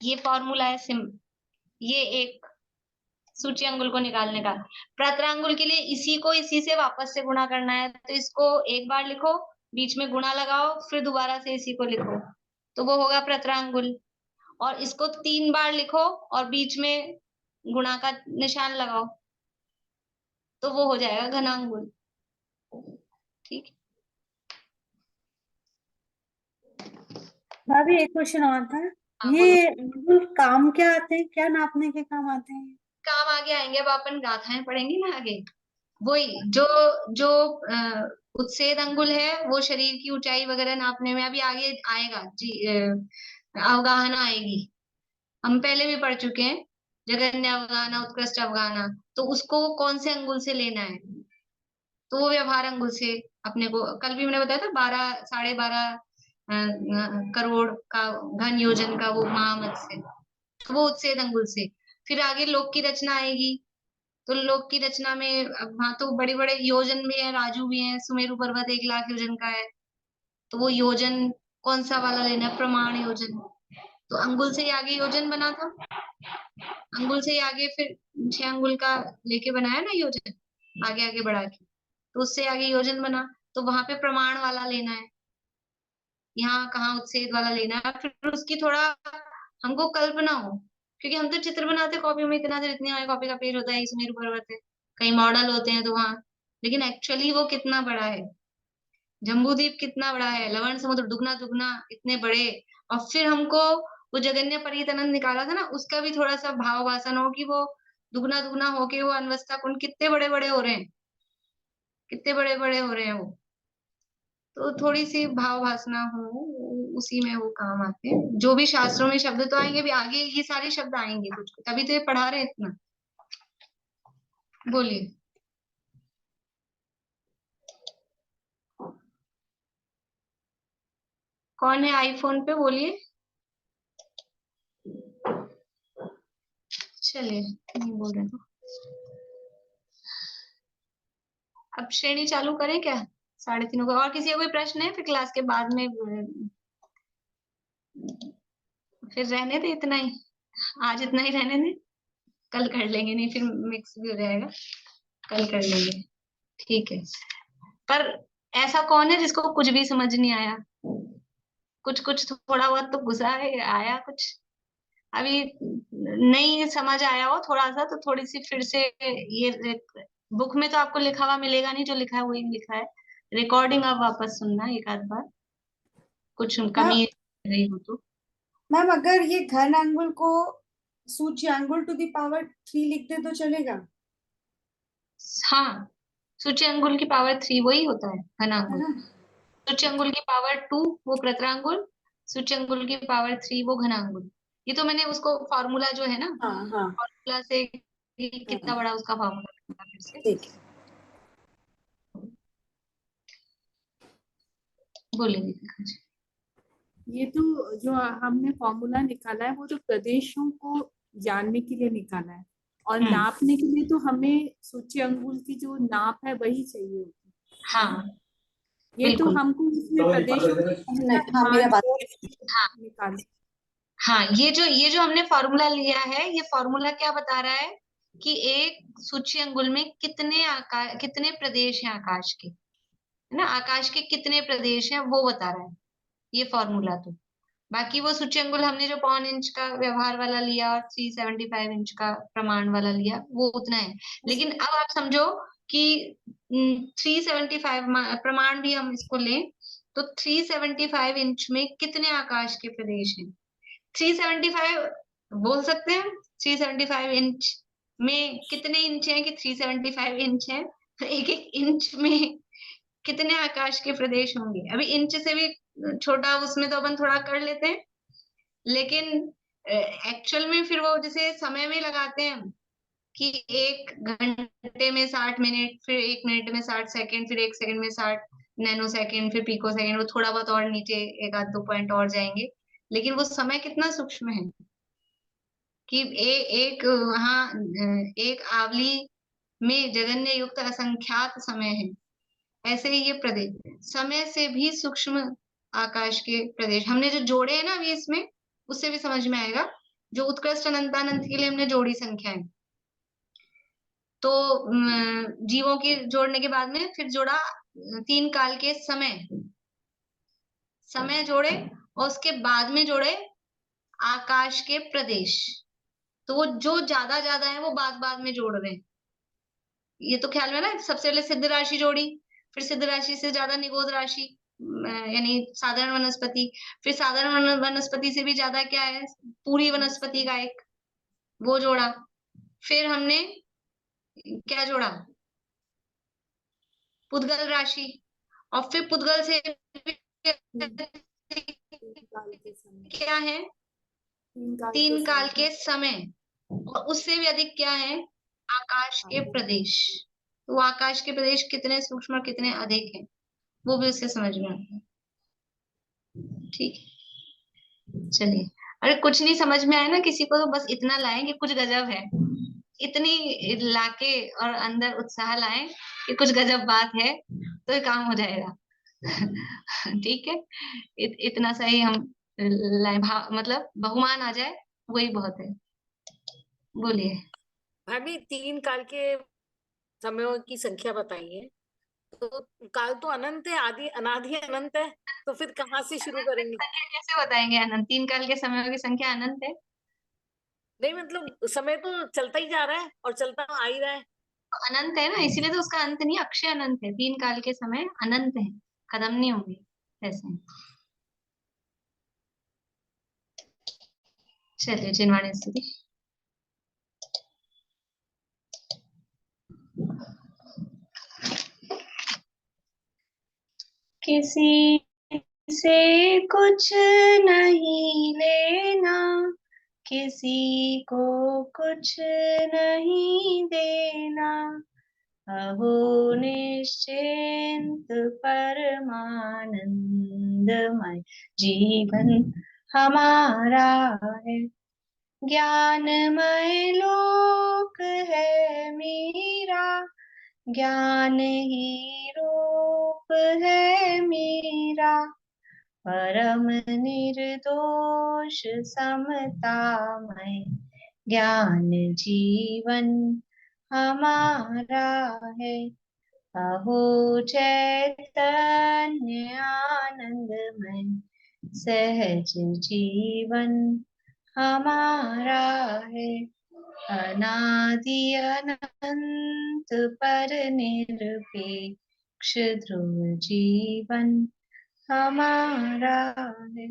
ये फॉर्मूला है ये एक सूची अंगुल को निकालने का। प्रतरांगुल के लिए इसी को इसी से वापस से गुणा करना है, तो इसको एक बार लिखो, बीच में गुणा लगाओ, फिर दोबारा से इसी को लिखो, तो वो होगा प्रतरांगुल। और इसको 3 बार लिखो और बीच में गुणा का निशान लगाओ, तो वो हो जाएगा घनांगुल, ठीक। भाभी एक क्वेश्चन और था, हाँ, ये अंगुल काम क्या आते हैं, क्या नापने के काम आते हैं? काम आगे आएंगे, अब अपन गाथाएं पढ़ेंगे ना आगे। वही जो जो उच्छेद अंगुल है वो शरीर की ऊंचाई वगैरह नापने में अभी आगे आएगा जी, अवगाहना आएगी, हम पहले भी पढ़ चुके हैं, जगन्य अवगाहना उत्कृष्ट अवगाहना, तो उसको कौन से अंगुल से लेना है, तो वो व्यवहार अंगुल से। अपने को कल भी मैंने बताया था 12 12.5 करोड़ का घन योजन का वो महामत्स्य, वो उच्छेद अंगुल से। फिर आगे लोक की रचना आएगी, तो लोक की रचना में अब वहां तो बड़े बड़े योजन भी है, राजू भी है। सुमेरु पर्वत 1 लाख योजन का है, तो वो योजन कौन सा वाला लेना है? प्रमाण योजन। तो अंगुल से ही आगे योजन बना था, अंगुल से ही आगे फिर 6 अंगुल का लेके बनाया ना योजन, आगे आगे बढ़ा के, तो उससे आगे योजन बना, तो वहां पे प्रमाण वाला लेना है, यहाँ कहाँ उच्छेद वाला लेना है। फिर उसकी थोड़ा हमको कल्पना हो, क्योंकि हम तो चित्र बनाते कॉपी में, इतना से इतनी हमारी कॉपी का पेज होता है, सुमेरु पर्वत है, कई मॉडल होते हैं तो वहां, लेकिन एक्चुअली वो कितना बड़ा है, जम्बूद्वीप कितना बड़ा है, लवण समुद्र दुगना दुगना इतने बड़े। और फिर हमको वो जगन्य परीतनन निकाला था ना, उसका भी थोड़ा सा भाव वासन हो कि वो दुगना दुगना होके वो अनवस्था कुंड कितने बड़े बड़े हो रहे हैं, कितने बड़े बड़े हो रहे हैं वो। तो थोड़ी सी भाव भासना हो, उसी में वो काम आते हैं। जो भी शास्त्रों में शब्द तो आएंगे, भी आगे ये सारे शब्द आएंगे कुछ, तभी तो ये पढ़ा रहे हैं इतना। बोलिए। कौन है आईफोन पे? बोलिए। चलिए, नहीं बोल रहे तो अब श्रेणी चालू करें क्या? 3:30 का। और किसी का कोई प्रश्न है? फिर क्लास के बाद में फिर रहने दे इतना ही, आज इतना ही रहने दे, कल कर लेंगे, नहीं फिर मिक्स भी हो जाएगा, कल कर लेंगे, ठीक है। पर ऐसा कौन है जिसको कुछ भी समझ नहीं आया? कुछ कुछ थोड़ा बहुत तो घुसा है, आया कुछ, अभी नहीं समझ आया हो थोड़ा सा, तो थोड़ी सी फिर से ये बुक में तो आपको लिखा हुआ मिलेगा नहीं, जो लिखा है वही लिखा है, रिकॉर्डिंग आप वापस सुनना एक आध बार, कुछ कमी रही हो तो। मैम अगर ये घन अंगुल को सूच्यांगुल टू द पावर 3 लिख दे तो चलेगा? हाँ, सूच्यांगुल की पावर 3 वही होता है है घनांगुल। ना? सूच्यांगुल की पावर 2 वो प्रतरांगुल, सूच्यांगुल की पावर 3 वो घनांगुल। ये तो मैंने उसको फॉर्मूला जो है ना, हाँ हाँ फॉर्मूला से कितना हाँ, बड़ा उसका फॉर्मूला फिर से ठीक है। बोलिए दीपिका जी। ये तो जो हमने फॉर्मूला निकाला है वो तो प्रदेशों को जानने के लिए निकाला है, और नापने के लिए तो हमें सूची अंगुल की जो नाप है वही चाहिए होती है। हाँ ये तो बिल्कुल। हमको इसमें प्रदेशों की हाँ मेरा बात हाँ निकाल। हाँ, ये जो हमने फॉर्मूला लिया है, ये फॉर्मूला क्या बता रहा है कि एक सूची अंगुल में कितने प्रदेश हैं आकाश के, है ना, आकाश के कितने प्रदेश हैं वो बता रहा है ये फॉर्मूला। तो बाकी वो सूची अंगुल हमने जो 1 इंच का व्यवहार वाला लिया और 375 इंच का प्रमाण वाला लिया, वो उतना है। लेकिन अब आप समझो कि 375 प्रमाण भी हम इसको लें तो 375 इंच में कितने आकाश के प्रदेश हैं? 375 बोल सकते हैं, 375 इंच में कितने इंच हैं कि 375 इंच है, तो एक एक इंच में कितने आकाश के प्रदेश होंगे? अभी इंच से भी छोटा उसमें तो अपन थोड़ा कर लेते हैं, लेकिन एक्चुअल में फिर वो जैसे समय में लगाते हैं कि 1 घंटे में 60 मिनट, फिर 1 मिनट में 60 सेकंड, फिर 1 सेकंड में 60 नैनो सेकंड, फिर पिको सेकंड, वो थोड़ा बहुत और नीचे 1 आध 2 पॉइंट और जाएंगे, लेकिन वो समय कितना सूक्ष्म है कि एक वहाँ एक आवली में जगन्य युक्त असंख्यात समय है। ऐसे ही ये प्रदेश समय से भी सूक्ष्म आकाश के प्रदेश हमने जो जोड़े हैं ना अभी इसमें, उससे भी समझ में आएगा। जो उत्कृष्ट अनंतानंत के लिए हमने जोड़ी संख्याएं, तो जीवों की जोड़ने के बाद में फिर जोड़ा 3 काल के समय जोड़े, और उसके बाद में जोड़े आकाश के प्रदेश। तो वो जो ज्यादा ज्यादा है वो बाद में जोड़ रहे हैं। ये तो ख्याल में ना, सबसे पहले सिद्ध राशि जोड़ी, फिर सिद्ध राशि से ज्यादा निगोद राशि यानी साधारण वनस्पति, फिर साधारण वनस्पति से भी ज्यादा क्या है पूरी वनस्पति का एक, वो जोड़ा। फिर हमने क्या जोड़ा? पुद्गल राशि, और फिर पुद्गल से क्या है 3 काल के समय, और उससे भी अधिक क्या है आकाश के प्रदेश। तो आकाश के प्रदेश कितने सूक्ष्म और कितने अधिक हैं वो भी उससे समझ में आता है। ठीक है, चलिए। अरे कुछ नहीं समझ में आया ना किसी को, तो बस इतना लाएं कि कुछ गजब है, इतनी लाके और अंदर उत्साह लाएं कि कुछ गजब बात है, तो ये काम हो जाएगा। ठीक है, इतना सा ही हम लाएं, मतलब बहुमान आ जाए वही बहुत है। बोलिए। भाभी 3 काल के समयों की संख्या बताइए। तो काल तो अनंत है, आदि अनादि अनंत है, तो फिर कहाँ से शुरू करेंगे? संख्या कैसे बताएंगे अनंत? 3 काल के समयों की संख्या अनंत है? नहीं मतलब समय तो चलता ही जा रहा है और चलता आ ही रहा है। तो अनंत है ना, इसीलिए तो उसका अंत नहीं, अक्षय अनंत है। 3 काल के समय अनंत है, खत्म नहीं होंगे ऐसे। चलिए जिनवाणी स्तुति। किसी से कुछ नहीं लेना, किसी को कुछ नहीं देना, अहो निश्चिंत परमानंदमय जीवन हमारा है। ज्ञानमय लोक है मेरा, ज्ञान ही रूप है मेरा, परम निर्दोष समतामय ज्ञान जीवन हमारा है। अहो चैतन्य आनंदमय सहज जीवन हमारा है। अनादि अनंत पर निरपेक्ष ध्रुव जीवन हमारा है।